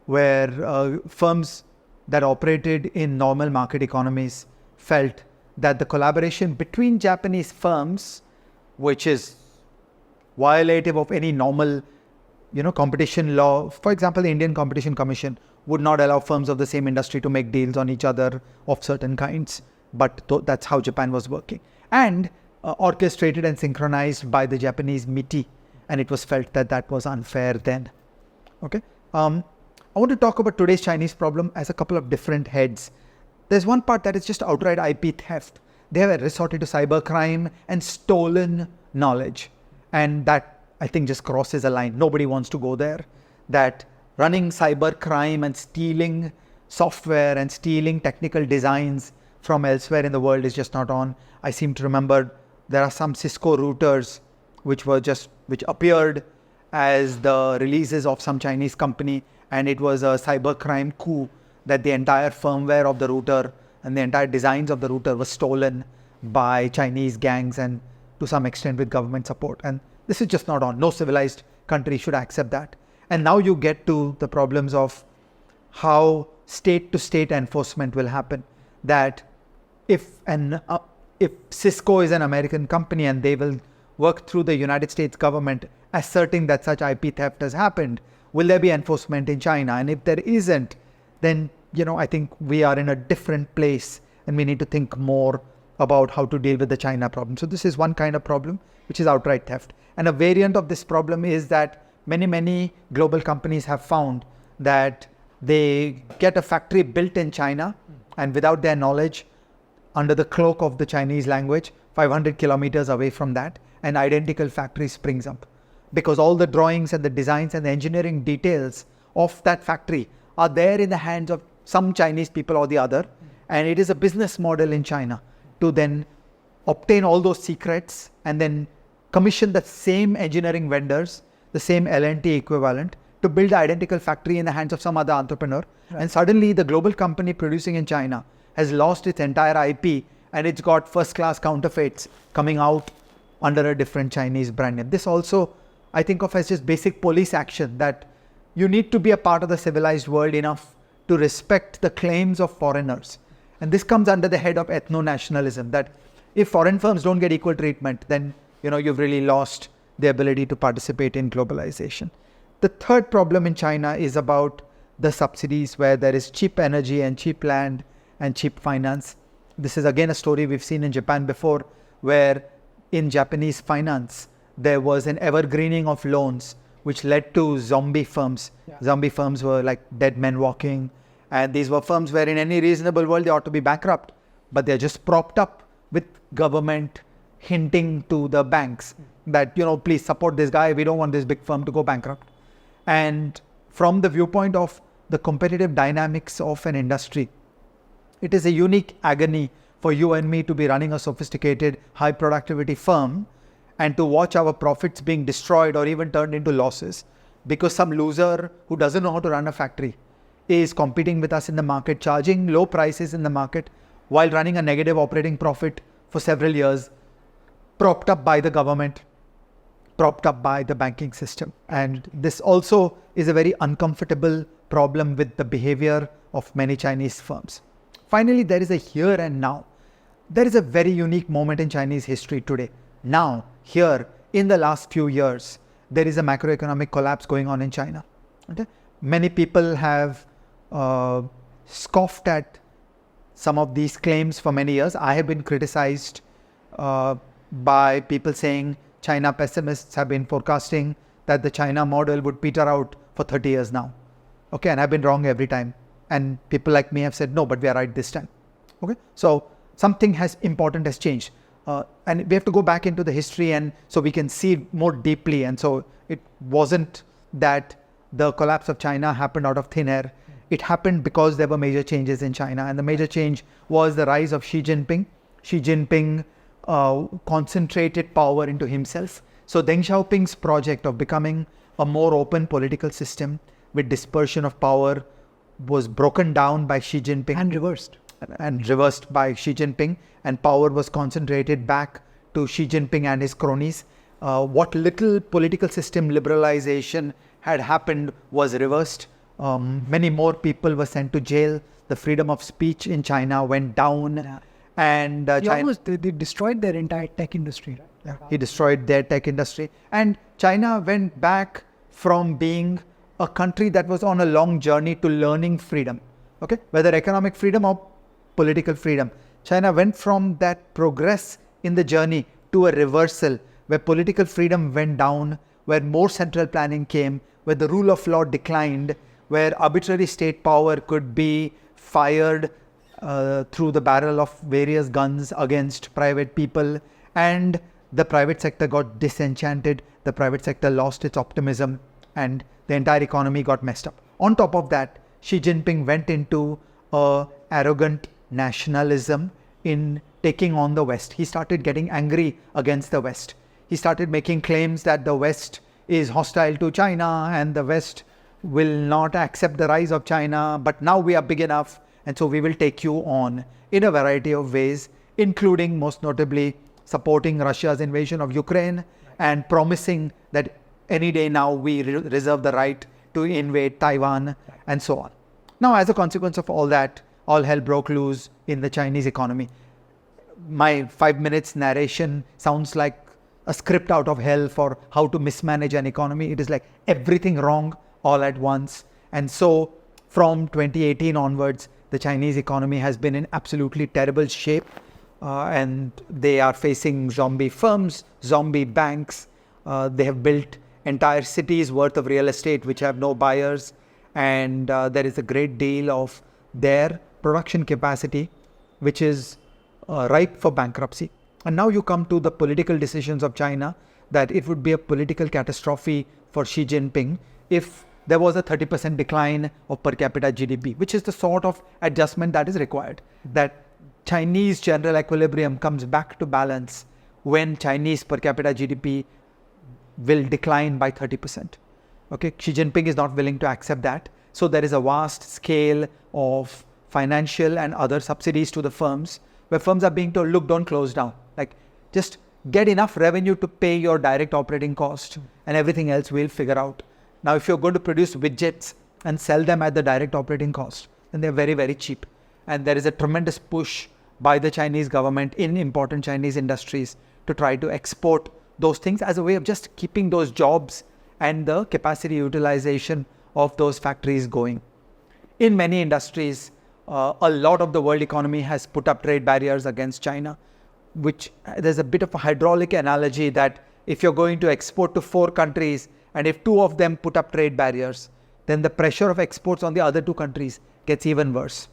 where firms that operated in normal market economies felt that the collaboration between Japanese firms, which is violative of any normal, competition law. For example, the Indian Competition Commission would not allow firms of the same industry to make deals on each other of certain kinds. But that's how Japan was working. And orchestrated and synchronized by the Japanese MITI. And it was felt that that was unfair then. Okay. I want to talk about today's Chinese problem as a couple of different heads. There's one part that is just outright IP theft. They have resorted to cybercrime and stolen knowledge. And that, I think, just crosses a line. Nobody wants to go there. That running cybercrime and stealing software and stealing technical designs from elsewhere in the world is just not on. I seem to remember there are some Cisco routers which appeared as the releases of some Chinese company, and it was a cybercrime coup that the entire firmware of the router and the entire designs of the router was stolen by Chinese gangs and to some extent with government support. And this is just not on. No civilized country should accept that. And now you get to the problems of how state-to-state enforcement will happen. That if Cisco is an American company and they will work through the United States government asserting that such IP theft has happened, will there be enforcement in China? And if there isn't, then, I think we are in a different place and we need to think more about how to deal with the China problem. So this is one kind of problem, which is outright theft. And a variant of this problem is that many global companies have found that they get a factory built in China and without their knowledge, under the cloak of the Chinese language, 500 kilometers away from that, an identical factory springs up. Because all the drawings and the designs and the engineering details of that factory are there in the hands of some Chinese people or the other. And it is a business model in China to then obtain all those secrets and then commission the same engineering vendors, the same L&T equivalent, to build the identical factory in the hands of some other entrepreneur. Right. And suddenly the global company producing in China has lost its entire IP and it's got first-class counterfeits coming out under a different Chinese brand name. This also I think of as just basic police action, that you need to be a part of the civilized world enough to respect the claims of foreigners. And this comes under the head of ethno-nationalism, that if foreign firms don't get equal treatment, then you've really lost the ability to participate in globalization. The third problem in China is about the subsidies, where there is cheap energy and cheap land and cheap finance. This is again a story we've seen in Japan before, where in Japanese finance, there was an evergreening of loans, which led to zombie firms. Yeah. Zombie firms were like dead men walking. And these were firms where in any reasonable world, they ought to be bankrupt. But they're just propped up with government hinting to the banks that, please support this guy. We don't want this big firm to go bankrupt. And from the viewpoint of the competitive dynamics of an industry, it is a unique agony for you and me to be running a sophisticated, high productivity firm and to watch our profits being destroyed or even turned into losses because some loser who doesn't know how to run a factory is competing with us in the market, charging low prices in the market while running a negative operating profit for several years, propped up by the government, propped up by the banking system. And this also is a very uncomfortable problem with the behavior of many Chinese firms. Finally, there is a here and now. There is a very unique moment in Chinese history today. Now, here, in the last few years, there is a macroeconomic collapse going on in China. Okay? Many people have scoffed at some of these claims for many years. I have been criticized by people saying China pessimists have been forecasting that the China model would peter out for 30 years now. Okay, and I've been wrong every time. And people like me have said, no, but we are right this time. Okay, so something important has changed. And we have to go back into the history and so we can see more deeply. And so it wasn't that the collapse of China happened out of thin air. It happened because there were major changes in China. And the major change was the rise of Xi Jinping. Xi Jinping concentrated power into himself. So Deng Xiaoping's project of becoming a more open political system with dispersion of power was broken down by Xi Jinping. And reversed by Xi Jinping, and power was concentrated back to Xi Jinping and his cronies. What little political system liberalization had happened was reversed. Many more people were sent to jail. The freedom of speech in China went down. And They destroyed their entire tech industry, right? yeah, he destroyed their tech industry. And China went back from being a country that was on a long journey to learning freedom, okay, whether economic freedom or political freedom. China went from that progress in the journey to a reversal where political freedom went down, where more central planning came, where the rule of law declined, where arbitrary state power could be fired through the barrel of various guns against private people, and the private sector got disenchanted, the private sector lost its optimism, and the entire economy got messed up. On top of that, Xi Jinping went into a arrogant nationalism in taking on the West. He started getting angry against the West. He started making claims that the West is hostile to China and the West will not accept the rise of China, but now we are big enough and so we will take you on in a variety of ways, including most notably supporting Russia's invasion of Ukraine and promising that any day now we reserve the right to invade Taiwan and so on. Now, as a consequence of all that, all hell broke loose in the Chinese economy. My 5 minutes narration sounds like a script out of hell for how to mismanage an economy. It is like everything wrong all at once. And so from 2018 onwards, the Chinese economy has been in absolutely terrible shape. And they are facing zombie firms, zombie banks. They have built entire cities worth of real estate which have no buyers. And there is a great deal of their production capacity which is ripe for bankruptcy. And now you come to the political decisions of China, that it would be a political catastrophe for Xi Jinping if there was a 30% decline of per capita GDP, which is the sort of adjustment that is required. That Chinese general equilibrium comes back to balance when Chinese per capita GDP will decline by 30%. Okay, Xi Jinping is not willing to accept that. So there is a vast scale of financial and other subsidies to the firms, where firms are being told, look, don't close down. Like, just get enough revenue to pay your direct operating cost and everything else we'll figure out. Now, if you're going to produce widgets and sell them at the direct operating cost, then they're very, very cheap. And there is a tremendous push by the Chinese government in important Chinese industries to try to export those things as a way of just keeping those jobs and the capacity utilization of those factories going. In many industries, a lot of the world economy has put up trade barriers against China, which there's a bit of a hydraulic analogy that if you're going to export to 4 countries and if 2 of them put up trade barriers, then the pressure of exports on the other 2 countries gets even worse.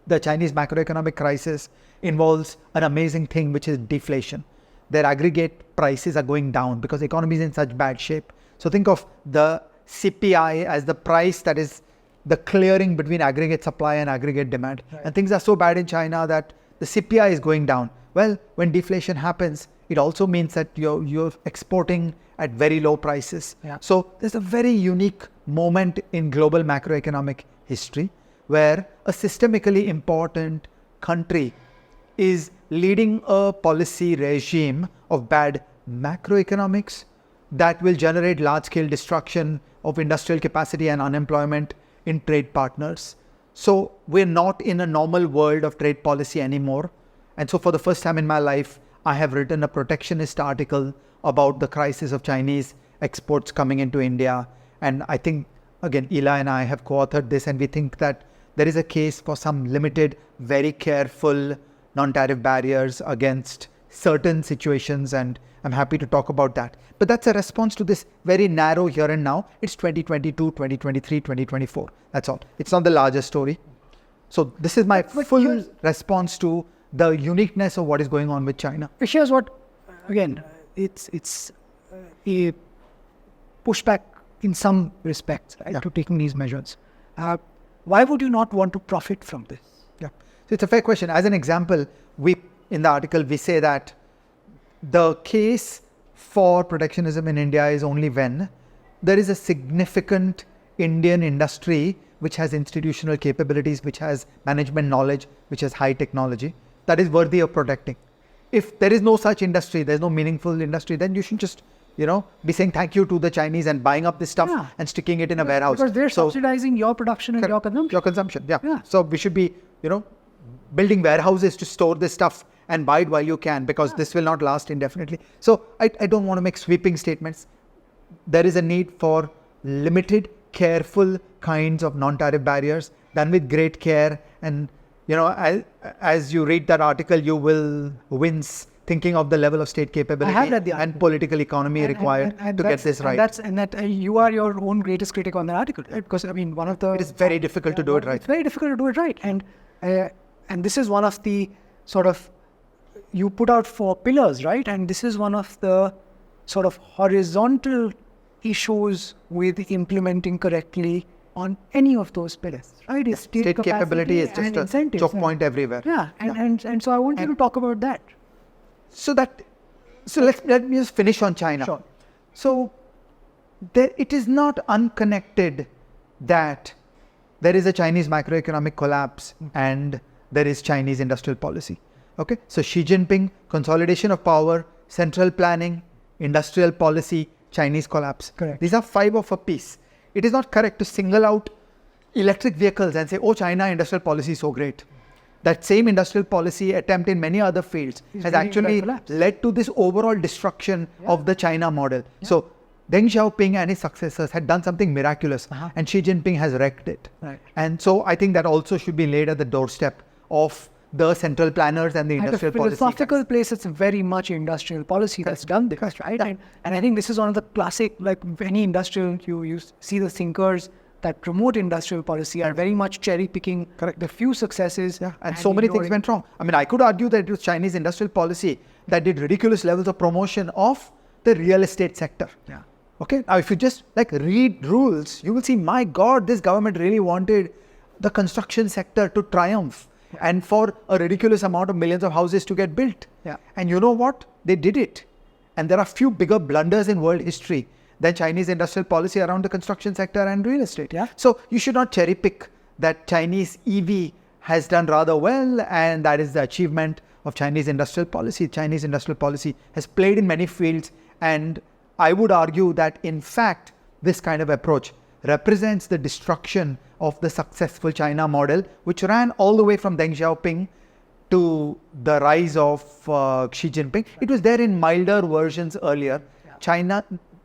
The Chinese macroeconomic crisis involves an amazing thing, which is deflation. Their aggregate prices are going down because the economy is in such bad shape. So think of the CPI as the price that is the clearing between aggregate supply and aggregate demand. Right. And things are so bad in China that the CPI is going down. Well, when deflation happens, it also means that you're exporting at very low prices. Yeah. So there's a very unique moment in global macroeconomic history where a systemically important country is leading a policy regime of bad macroeconomics that will generate large-scale destruction of industrial capacity and unemployment in trade partners. So we're not in a normal world of trade policy anymore. And so for the first time in my life, I have written a protectionist article about the crisis of Chinese exports coming into India. And I think, again, Eli and I have co-authored this, and we think that there is a case for some limited, very careful non-tariff barriers against certain situations, and I'm happy to talk about that. But that's a response to this very narrow here and now. It's 2022, 2023, 2024. That's all. It's not the larger story. So this is my full response to the uniqueness of what is going on with China. Here's what, again, it's a pushback in some respects, right, to taking these measures. Why would you not want to profit from this? Yeah, so it's a fair question. As an example, in the article, we say that the case for protectionism in India is only when there is a significant Indian industry which has institutional capabilities, which has management knowledge, which has high technology, that is worthy of protecting. If there is no such industry, there's no meaningful industry, then you should just, be saying thank you to the Chinese and buying up this stuff and sticking it in a warehouse. Because they're subsidizing your production and your consumption. Your consumption, yeah. So we should be, building warehouses to store this stuff and buy it while you can, because this will not last indefinitely. So I don't want to make sweeping statements. There is a need for limited, careful kinds of non-tariff barriers done with great care. And, as you read that article, you will wince thinking of the level of state capability and political economy required to get this right. You are your own greatest critic on that article, right? Because it is very difficult to do it right. It's very difficult to do it right, and this is one of the sort of, you put out 4 pillars, right? And this is one of the sort of horizontal issues with implementing correctly on any of those pillars, right? It's state capability is just a choke point everywhere. Yeah, and so I want you to talk about that. So let me just finish on China. Sure. So it is not unconnected that there is a Chinese macroeconomic collapse and there is Chinese industrial policy. Okay, so Xi Jinping, consolidation of power, central planning, industrial policy, Chinese collapse. Correct. These are 5 of a piece. It is not correct to single out electric vehicles and say, oh, China industrial policy is so great. That same industrial policy attempt in many other fields has actually led to this overall destruction of the China model. Yeah. So Deng Xiaoping and his successors had done something miraculous, and Xi Jinping has wrecked it. Right. And so I think that also should be laid at the doorstep of the central planners and the industrial policy. At a philosophical place, it's very much industrial policy that's done this, right? And I think this is one of the classic, like any industrial, you see the thinkers that promote industrial policy are very much cherry picking the few successes. Yeah. And so many things went wrong. I could argue that it was Chinese industrial policy that did ridiculous levels of promotion of the real estate sector. Yeah. Okay. Now, if you just read rules, you will see, my God, this government really wanted the construction sector to triumph and for a ridiculous amount of millions of houses to get built. Yeah. And you know what? They did it. And there are few bigger blunders in world history than Chinese industrial policy around the construction sector and real estate. Yeah. So you should not cherry pick that Chinese EV has done rather well and that is the achievement of Chinese industrial policy. Chinese industrial policy has played in many fields, and I would argue that in fact this kind of approach represents the destruction of the successful China model, which ran all the way from Deng Xiaoping to the rise of Xi Jinping. It was there in milder versions earlier.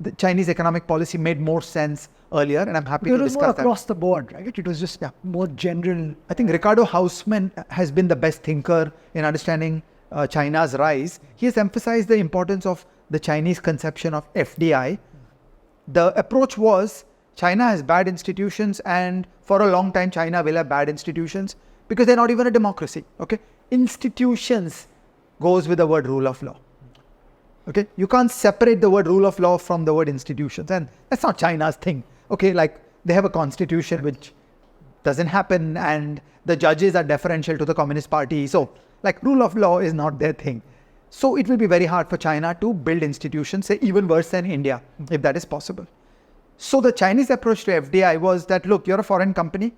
The Chinese economic policy made more sense earlier, and I'm happy to discuss that. It was more across the board, right? It was just more general. I think Ricardo Hausmann has been the best thinker in understanding China's rise. He has emphasized the importance of the Chinese conception of FDI. The approach was, China has bad institutions, and for a long time China will have bad institutions because they're not even a democracy. Okay, institutions goes with the word rule of law. Okay, you can't separate the word rule of law from the word institutions, and that's not China's thing. Okay, like they have a constitution which doesn't happen, and the judges are deferential to the Communist Party. So, rule of law is not their thing. So it will be very hard for China to build institutions, say even worse than India, if that is possible. So the Chinese approach to FDI was that, look, you're a foreign company,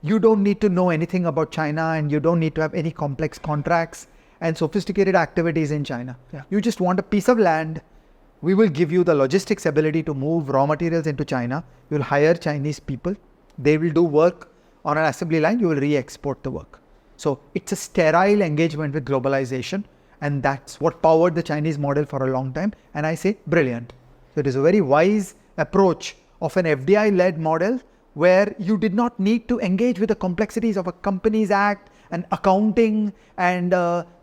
you don't need to know anything about China, and you don't need to have any complex contracts and sophisticated activities in China. Yeah. You just want a piece of land. We will give you the logistics ability to move raw materials into China. You will hire Chinese people. They will do work on an assembly line. You will re-export the work. So it's a sterile engagement with globalization, and that's what powered the Chinese model for a long time. And I say brilliant. So it is a very wise approach of an FDI-led model where you did not need to engage with the complexities of a Companies Act and accounting and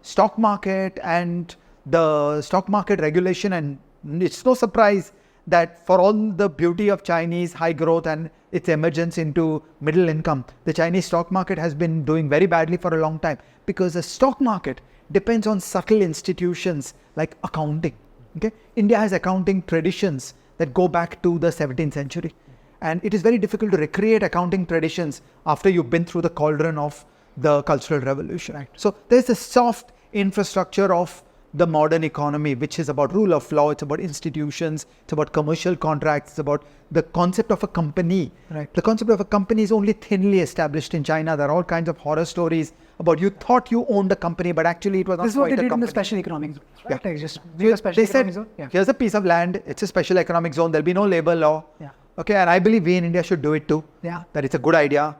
stock market and the stock market regulation. And it's no surprise that for all the beauty of Chinese high growth and its emergence into middle income, the Chinese stock market has been doing very badly for a long time, because the stock market depends on subtle institutions like accounting. Okay, India has accounting traditions that go back to the 17th century. And it is very difficult to recreate accounting traditions after you've been through the cauldron of the Cultural Revolution. Right. So there's a soft infrastructure of the modern economy, which is about rule of law, it's about institutions, it's about commercial contracts, it's about the concept of a company. Right. The concept of a company is only thinly established in China. There are all kinds of horror stories about you thought you owned a company, but actually it was not This is what quite they a did company. in the special economic zone. Right? Yeah. Like just a special economic zone. Yeah. Here's a piece of land, it's a special economic zone, there'll be no labor law. Yeah. Okay, and I believe we in India should do it too. Yeah. That it's a good idea.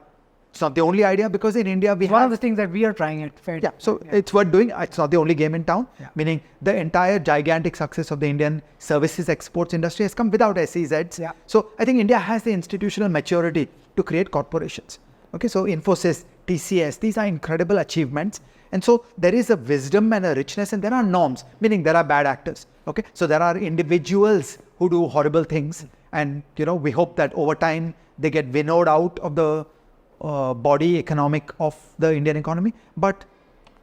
It's not the only idea, because in India we One have... of the things that we are trying at FED. Yeah, so it's worth doing. It's not the only game in town, Yeah. meaning the entire gigantic success of the Indian services exports industry has come without SEZs. Yeah. So I think India has the institutional maturity to create corporations. Okay, so Infosys, TCS, these are incredible achievements. And so there is a wisdom and a richness, and there are norms, meaning there are bad actors. Okay, so there are individuals who do horrible things, and we hope that over time they get winnowed out of the body economic of the Indian economy. But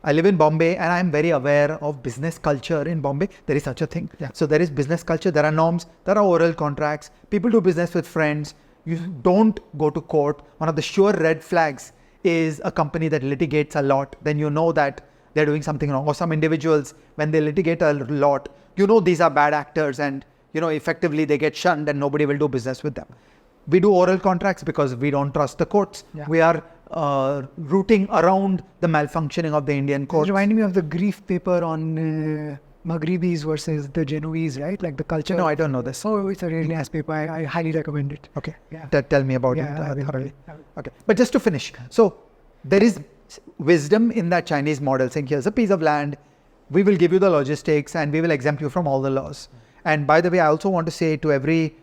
I live in Bombay, and I am very aware of business culture in Bombay. There is such a thing. Yeah. So there is business culture, there are norms, there are oral contracts, people do business with friends. You don't go to court. One of the sure red flags is a company that litigates a lot. Then you know that they're doing something wrong. Or some individuals, when they litigate a lot, these are bad actors, and effectively they get shunned and nobody will do business with them. We do oral contracts because we don't trust the courts. Yeah. We are rooting around the malfunctioning of the Indian courts. It's reminding me of the grief paper on Maghribis versus the Genoese, right? Like the culture. No, I don't know this. Oh, it's a really nice paper. I highly recommend it. Okay. Yeah. Tell me about Yeah, it thoroughly. I will. Okay. But just to finish. So there is wisdom in that Chinese model saying, here's a piece of land, we will give you the logistics and we will exempt you from all the laws. And by the way, I also want to say to every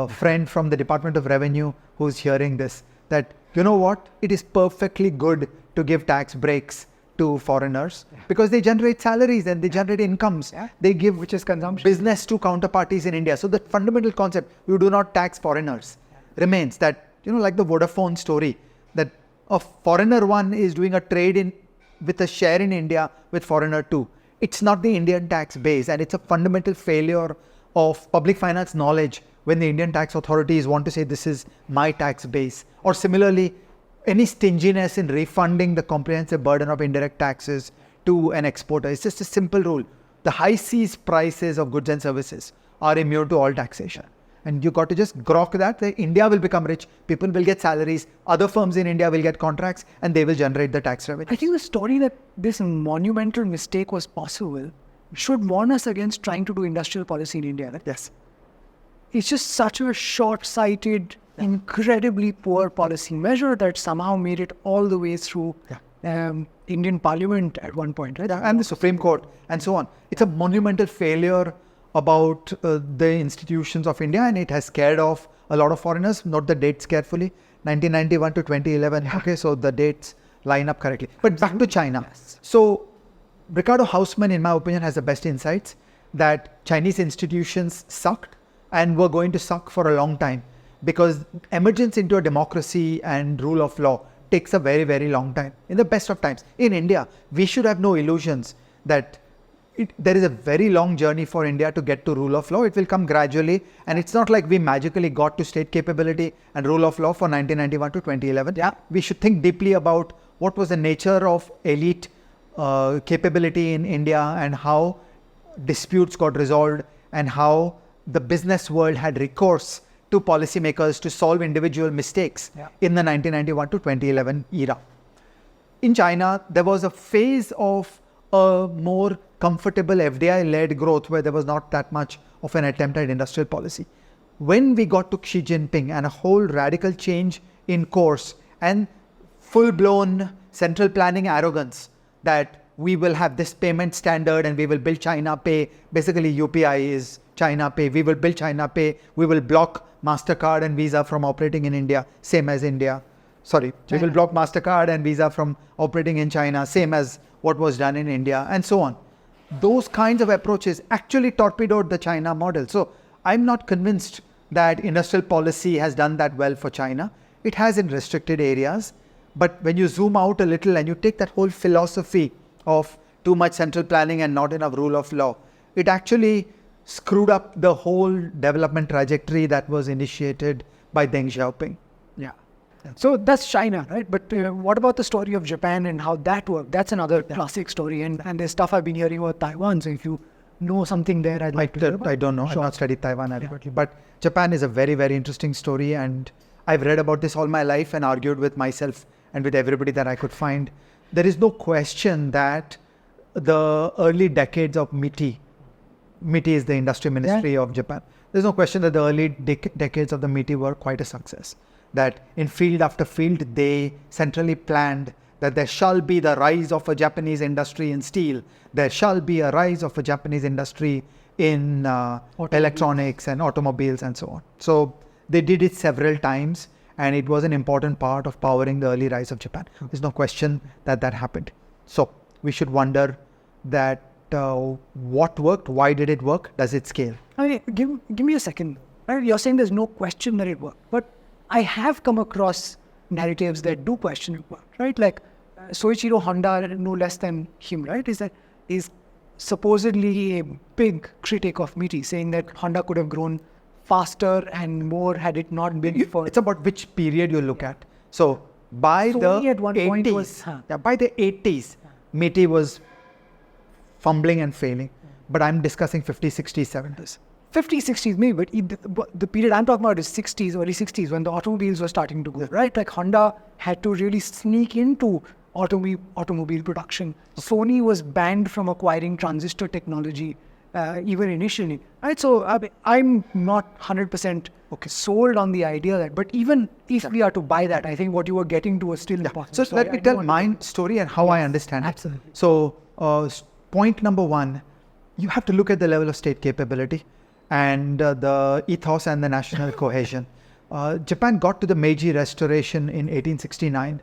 friend from the Department of Revenue who's hearing this, that you know what? It is perfectly good to give tax breaks to foreigners because they generate salaries and they generate incomes. Yeah. They give Which is consumption. business to counterparties in India. So the fundamental concept, you do not tax foreigners, remains that, like the Vodafone story, that a foreigner one is doing a trade with a share in India with foreigner two. It's not the Indian tax base, and it's a fundamental failure of public finance knowledge when the Indian tax authorities want to say this is my tax base. Or similarly, any stinginess in refunding the comprehensive burden of indirect taxes to an exporter. It's just a simple rule. The high seas prices of goods and services are immune to all taxation. And you got to just grok that. India will become rich, people will get salaries, other firms in India will get contracts, and they will generate the tax revenue. I think the story that this monumental mistake was possible should warn us against trying to do industrial policy in India. Right? Yes. It's just such a short-sighted, incredibly poor policy measure that somehow made it all the way through Indian Parliament at one point, right? And the Supreme Court and so on. It's a monumental failure about the institutions of India, and it has scared off a lot of foreigners. Note the dates carefully, 1991 to 2011. Okay, so the dates line up correctly. But back to China. Yes. So Ricardo Hausmann, in my opinion, has the best insights that Chinese institutions sucked and were going to suck for a long time, because emergence into a democracy and rule of law takes a very, very long time. In the best of times. In India, we should have no illusions that there is a very long journey for India to get to rule of law. It will come gradually, and it's not like we magically got to state capability and rule of law for 1991 to 2011. Yeah. We should think deeply about what was the nature of elite capability in India and how disputes got resolved and how the business world had recourse to policymakers to solve individual mistakes in the 1991 to 2011 era. In China, there was a phase of a more comfortable FDI-led growth where there was not that much of an attempt at industrial policy. When we got to Xi Jinping and a whole radical change in course and full-blown central planning arrogance that we will have this payment standard and we will build China Pay. Basically, UPI is China Pay. We will build China Pay. We will block MasterCard and Visa from operating in India, same as India. Sorry, we will block MasterCard and Visa from operating in China, same as what was done in India, and so on. Those kinds of approaches actually torpedoed the China model. So I'm not convinced that industrial policy has done that well for China. It has in restricted areas. But when you zoom out a little and you take that whole philosophy of too much central planning and not enough rule of law, it actually screwed up the whole development trajectory that was initiated by Deng Xiaoping. Yeah. So that's China, right? But what about the story of Japan and how that worked? That's another classic story. And there's stuff I've been hearing about Taiwan. So if you know something there, I'd like to hear about. I don't know. Sure. I've not studied Taiwan adequately. But Japan is a very, very interesting story. And I've read about this all my life and argued with myself and with everybody that I could find. There is no question that the early decades of MITI is the industry ministry of Japan. There's no question that the early decades of the MITI were quite a success. that in field after field, they centrally planned that there shall be the rise of a Japanese industry in steel, there shall be a rise of a Japanese industry in electronics and automobiles and so on. So they did it several times, and it was an important part of powering the early rise of Japan. There's no question that that happened. So we should wonder that what worked, why did it work, does it scale? I mean, give me a second. Right? You're saying there's no question that it worked, but I have come across narratives that do question it worked, right? Like Soichiro Honda, no less than him, right? Is supposedly a big critic of MITI, saying that Honda could have grown faster and more had it not been for... It's about which period you look at. So by Sony the at one point 80s, was, by the 80s, MITI was fumbling and failing. But I'm discussing 50s, 60s, 70s. 50s, 60s maybe, but the period I'm talking about is 60s, early 60s, when the automobiles were starting to go, right? Like Honda had to really sneak into automobile production. Sony was banned from acquiring transistor technology, even initially, right? So I'm not 100% sold on the idea that, but even if we are to buy that, I think what you were getting to was still important. So let me tell my story and how I understand absolutely. it. So point number one, you have to look at the level of state capability and the ethos and the national cohesion. Japan got to the Meiji Restoration in 1869.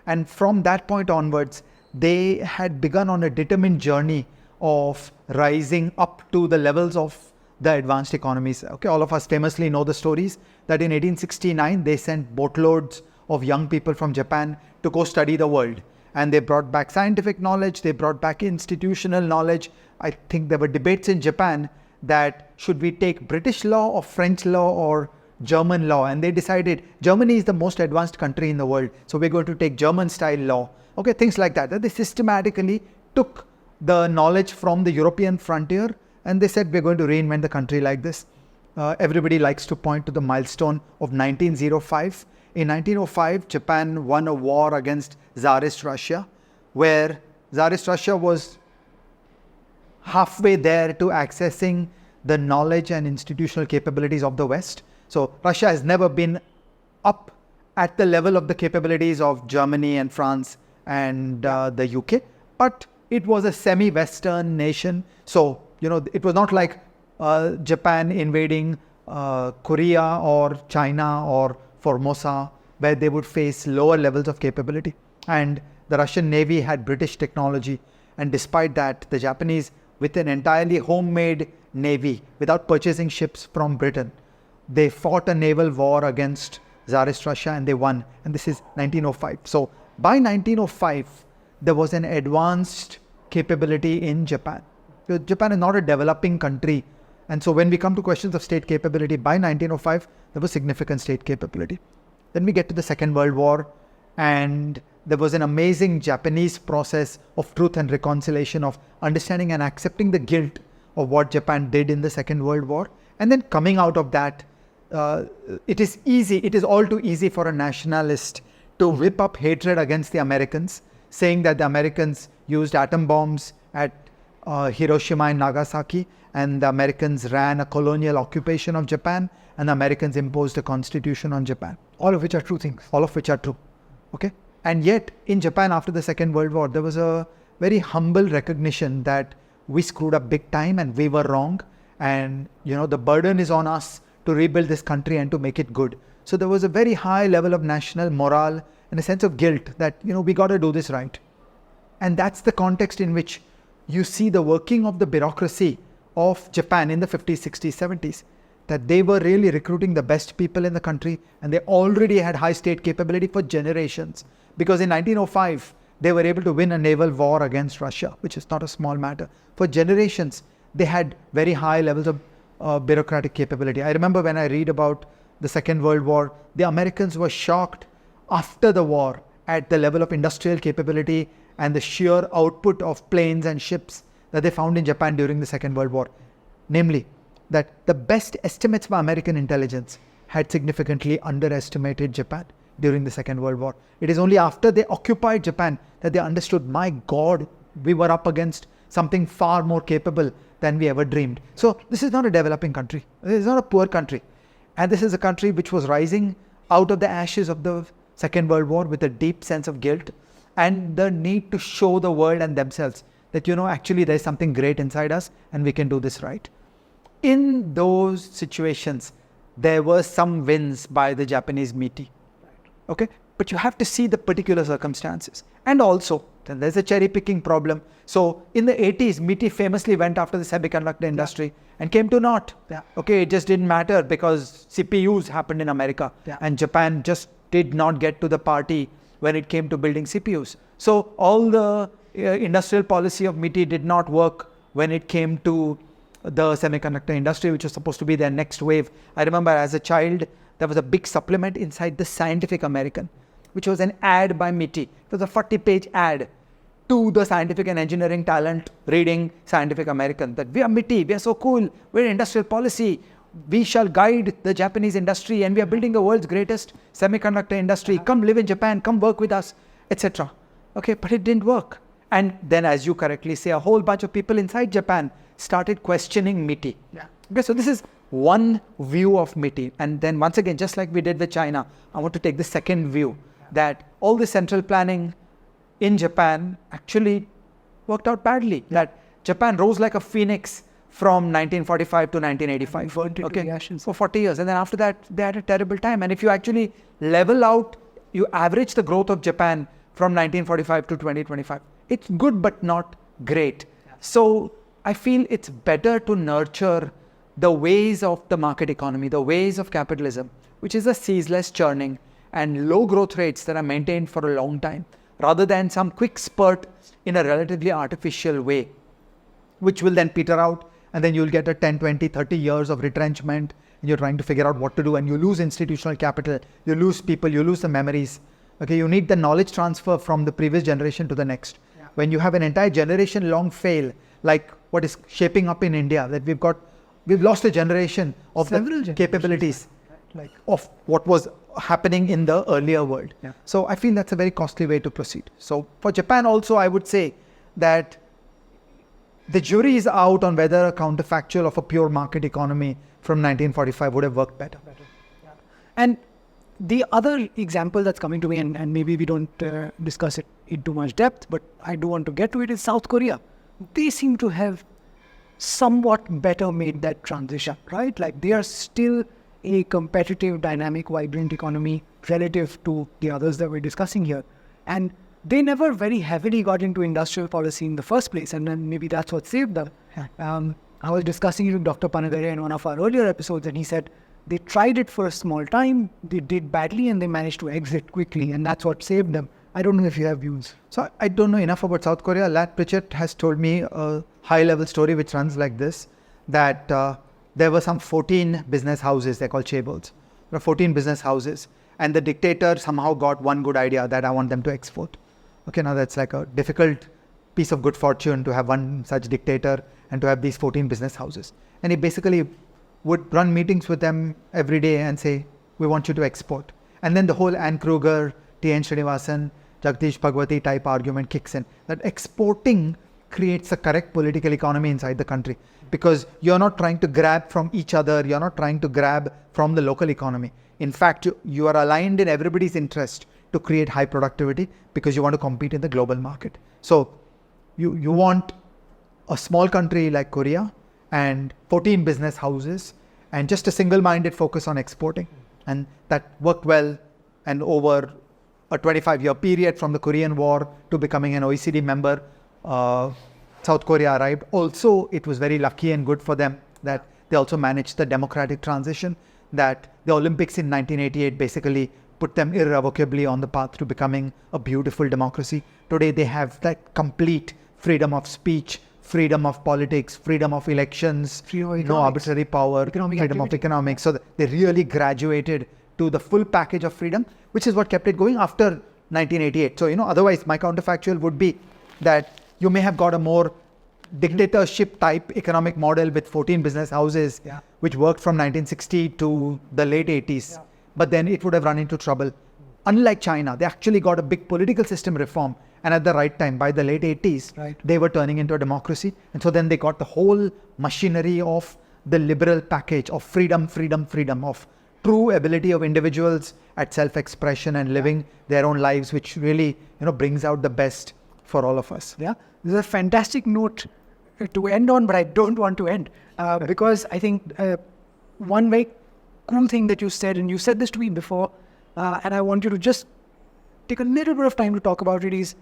And from that point onwards, they had begun on a determined journey of rising up to the levels of the advanced economies. Okay, all of us famously know the stories that in 1869, they sent boatloads of young people from Japan to go study the world. And they brought back scientific knowledge, they brought back institutional knowledge. I think there were debates in Japan that should we take British law or French law or German law, and they decided Germany is the most advanced country in the world, so we're going to take German style law. Okay, things like that. They systematically took the knowledge from the European frontier and they said we're going to reinvent the country like this. Everybody likes to point to the milestone of 1905. In 1905, Japan won a war against Tsarist Russia, where Tsarist Russia was halfway there to accessing the knowledge and institutional capabilities of the West. So Russia has never been up at the level of the capabilities of Germany and France and the UK, but it was a semi-Western nation. So, it was not like Japan invading Korea or China or Formosa, where they would face lower levels of capability. And the Russian Navy had British technology. And despite that, the Japanese, with an entirely homemade navy, without purchasing ships from Britain, they fought a naval war against Tsarist Russia and they won. And this is 1905. So by 1905, there was an advanced capability in Japan. Japan is not a developing country. And so when we come to questions of state capability, by 1905, there was significant state capability. Then we get to the Second World War, and there was an amazing Japanese process of truth and reconciliation, of understanding and accepting the guilt of what Japan did in the Second World War. And then coming out of that, it is all too easy for a nationalist to whip up hatred against the Americans, saying that the Americans used atom bombs at Hiroshima and Nagasaki, and the Americans ran a colonial occupation of Japan, and the Americans imposed a constitution on Japan. All of which are true things. All of which are true. Okay? And yet, in Japan after the Second World War, there was a very humble recognition that we screwed up big time and we were wrong. And, the burden is on us to rebuild this country and to make it good. So there was a very high level of national morale and a sense of guilt that, we got to do this right. And that's the context in which you see the working of the bureaucracy of Japan in the 50s, 60s, 70s, that they were really recruiting the best people in the country, and they already had high state capability for generations. Because in 1905, they were able to win a naval war against Russia, which is not a small matter. For generations, they had very high levels of bureaucratic capability. I remember when I read about the Second World War, the Americans were shocked after the war at the level of industrial capability and the sheer output of planes and ships that they found in Japan during the Second World War. Namely, that the best estimates by American intelligence had significantly underestimated Japan during the Second World War. It is only after they occupied Japan that they understood, my God, we were up against something far more capable than we ever dreamed. So this is not a developing country. This is not a poor country. And this is a country which was rising out of the ashes of the Second World War with a deep sense of guilt and the need to show the world and themselves that, actually there's something great inside us and we can do this right. In those situations, there were some wins by the Japanese MITI. Okay? But you have to see the particular circumstances. And also, then there's a cherry picking problem. So in the 80s, MITI famously went after the semiconductor industry and came to naught. Okay, it just didn't matter because CPUs happened in America and Japan just did not get to the party when it came to building CPUs. So all the industrial policy of MITI did not work when it came to the semiconductor industry, which was supposed to be their next wave. I remember as a child, there was a big supplement inside the Scientific American, which was an ad by MITI. It was a 40-page ad to the scientific and engineering talent reading Scientific American, that we are MITI, we are so cool, we're industrial policy, we shall guide the Japanese industry and we are building the world's greatest semiconductor industry. Come live in Japan, come work with us, etc. Okay, but it didn't work. And then, as you correctly say, a whole bunch of people inside Japan started questioning MITI. Okay, so this is one view of MITI. And then once again, just like we did with China, I want to take the second view that all the central planning in Japan actually worked out badly. That Japan rose like a phoenix from 1945 to 1985. For 40 years. And then after that, they had a terrible time. And if you actually level out, you average the growth of Japan from 1945 to 2025. It's good, but not great. So I feel it's better to nurture the ways of the market economy, the ways of capitalism, which is a ceaseless churning and low growth rates that are maintained for a long time, rather than some quick spurt in a relatively artificial way, which will then peter out, and then you'll get a 10, 20, 30 years of retrenchment, and you're trying to figure out what to do, and you lose institutional capital, you lose people, you lose the memories. Okay, you need the knowledge transfer from the previous generation to the next. When you have an entire generation long fail, like what is shaping up in India, that we've lost a generation of the capabilities of what was happening in the earlier world. So I feel that's a very costly way to proceed. So for Japan also, I would say that the jury is out on whether a counterfactual of a pure market economy from 1945 would have worked better. And the other example that's coming to me, and maybe we don't discuss it in too much depth, but I do want to get to it, is South Korea. They seem to have somewhat better made that transition, right? Like they are still a competitive, dynamic, vibrant economy relative to the others that we're discussing here. And they never very heavily got into industrial policy in the first place, and then maybe that's what saved them. I was discussing it with Dr. Panagare in one of our earlier episodes, and he said they tried it for a small time, they did badly, and they managed to exit quickly, and that's what saved them. I don't know if you have views. So I don't know enough about South Korea. Lat Pritchett has told me a high-level story which runs like this, that there were some 14 business houses, they're called chaebols. There are 14 business houses, and the dictator somehow got one good idea that I want them to export. Okay, now that's like a difficult piece of good fortune to have one such dictator and to have these 14 business houses. And he basically would run meetings with them every day and say, we want you to export. And then the whole Ann Kruger, T.N. Srinivasan, Jagdish Bhagwati type argument kicks in, that exporting creates a correct political economy inside the country, because you're not trying to grab from each other, you're not trying to grab from the local economy. In fact, you are aligned in everybody's interest to create high productivity because you want to compete in the global market. So you want a small country like Korea and 14 business houses and just a single-minded focus on exporting. And that worked well, and over a 25-year period from the Korean War to becoming an OECD member, South Korea arrived. Also, it was very lucky and good for them that they also managed the democratic transition, that the Olympics in 1988 basically put them irrevocably on the path to becoming a beautiful democracy. Today, they have that complete freedom of speech, freedom of politics, freedom of elections, no arbitrary power, freedom of economics. So they really graduated to the full package of freedom, which is what kept it going after 1988. So, otherwise my counterfactual would be that you may have got a more dictatorship type economic model with 14 business houses, which worked from 1960 to the late 80s. But then it would have run into trouble. Unlike China, they actually got a big political system reform. And at the right time, by the late 80s, they were turning into a democracy. And so then they got the whole machinery of the liberal package of freedom, of true ability of individuals at self-expression and living their own lives, which really, brings out the best for all of us. Yeah, this is a fantastic note to end on, but I don't want to end because I think one very cool thing that you said, and you said this to me before, and I want you to just take a little bit of time to talk about it, is,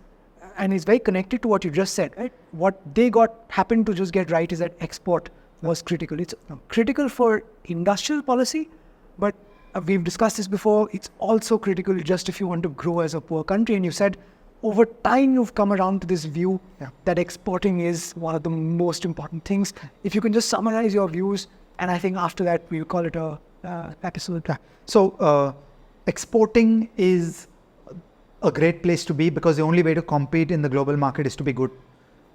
and it's very connected to what you just said, right? What they happened to just get right is that export was critical. It's critical for industrial policy, but we've discussed this before, it's also critical just if you want to grow as a poor country. And you said over time you've come around to this view that exporting is one of the most important things. If you can just summarize your views, and I think after that we'll call it a episode. So exporting is a great place to be, because the only way to compete in the global market is to be good.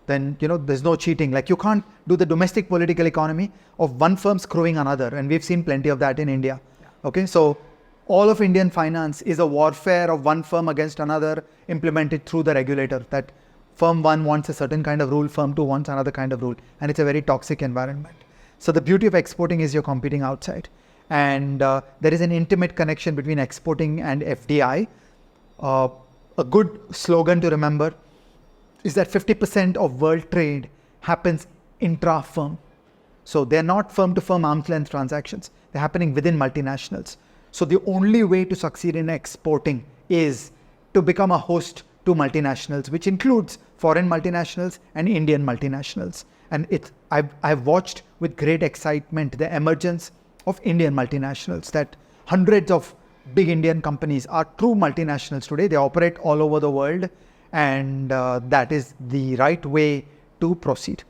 Then, there's no cheating. Like, you can't do the domestic political economy of one firm screwing another. And we've seen plenty of that in India. Okay, so all of Indian finance is a warfare of one firm against another, implemented through the regulator. That firm 1 wants a certain kind of rule, firm 2 wants another kind of rule. And it's a very toxic environment. So the beauty of exporting is you're competing outside. And there is an intimate connection between exporting and FDI. A good slogan to remember is that 50% of world trade happens intra-firm. So they're not firm-to-firm arm's length transactions. They're happening within multinationals. So the only way to succeed in exporting is to become a host to multinationals, which includes foreign multinationals and Indian multinationals. And I've watched with great excitement the emergence of Indian multinationals, that hundreds of big Indian companies are true multinationals today. They operate all over the world, and that is the right way to proceed.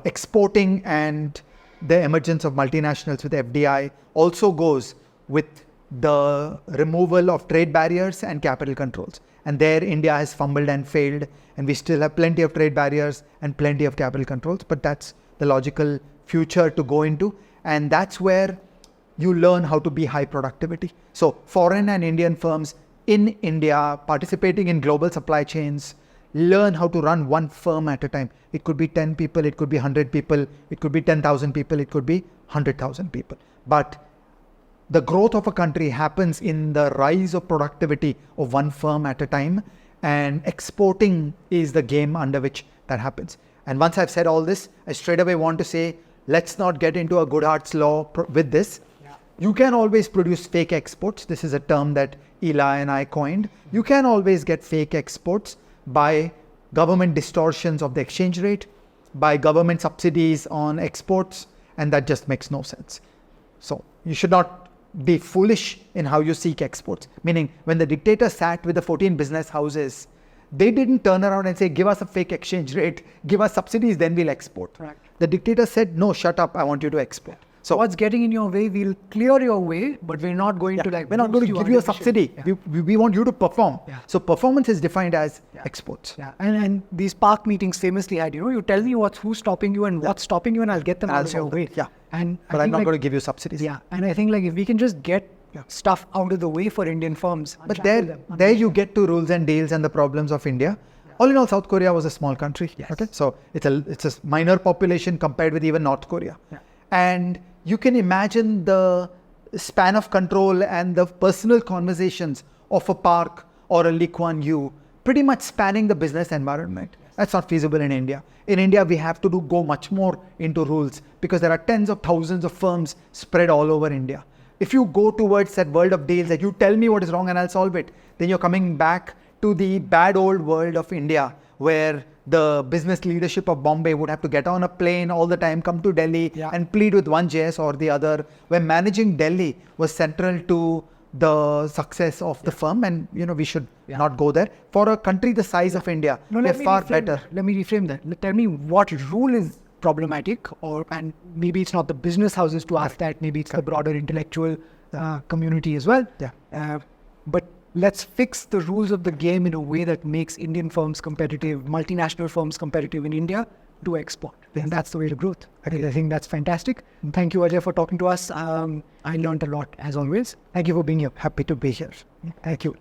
Exporting and the emergence of multinationals with FDI also goes with the removal of trade barriers and capital controls. And there India has fumbled and failed, and we still have plenty of trade barriers and plenty of capital controls, but that's the logical future to go into. And that's where you learn how to be high productivity. So foreign and Indian firms in India participating in global supply chains learn how to run one firm at a time. It could be 10 people, it could be 100 people, it could be 10,000 people, it could be 100,000 people. But the growth of a country happens in the rise of productivity of one firm at a time, and exporting is the game under which that happens. And once I've said all this, I straight away want to say, let's not get into a Goodhart's law with this. You can always produce fake exports. This is a term that Eli and I coined. You can always get fake exports by government distortions of the exchange rate, by government subsidies on exports, and that just makes no sense. So you should not be foolish in how you seek exports. Meaning, when the dictator sat with the 14 business houses, they didn't turn around and say, give us a fake exchange rate, give us subsidies, then we'll export. Right. The dictator said, no, shut up, I want you to export. So what's getting in your way, we'll clear your way, but we're not going to we're not going to give you a subsidy. Yeah. We want you to perform. Yeah. So performance is defined as exports. Yeah, and these park meetings famously had, you tell me who's stopping you and what's stopping you, and I'll get them out of your way. Yeah. And but I'm not going to give you subsidies. Yeah, and I think if we can just get stuff out of the way for Indian firms. But there you get to rules and deals and the problems of India. All in all, South Korea was a small country. Yes. Okay, so it's a minor population compared with even North Korea. Yeah. And you can imagine the span of control and the personal conversations of a Park or a Lee Kuan Yew pretty much spanning the business environment. Yes. That's not feasible in India. In India, we have to go much more into rules, because there are tens of thousands of firms spread all over India. If you go towards that world of deals, that you tell me what is wrong and I'll solve it, then you're coming back to the bad old world of India, where the business leadership of Bombay would have to get on a plane all the time, come to Delhi and plead with one JS or the other, where managing Delhi was central to the success of the firm. And we should not go there. For a country the size of India, we're far better. Let me reframe that. Tell me what rule is problematic, and maybe it's not the business houses to ask that, maybe it's the broader intellectual community as well. But let's fix the rules of the game in a way that makes Indian firms competitive, multinational firms competitive in India to export. And that's the way to growth. I think that's fantastic. Thank you, Ajay, for talking to us. I learned a lot, as always. Thank you for being here. Happy to be here. Thank you.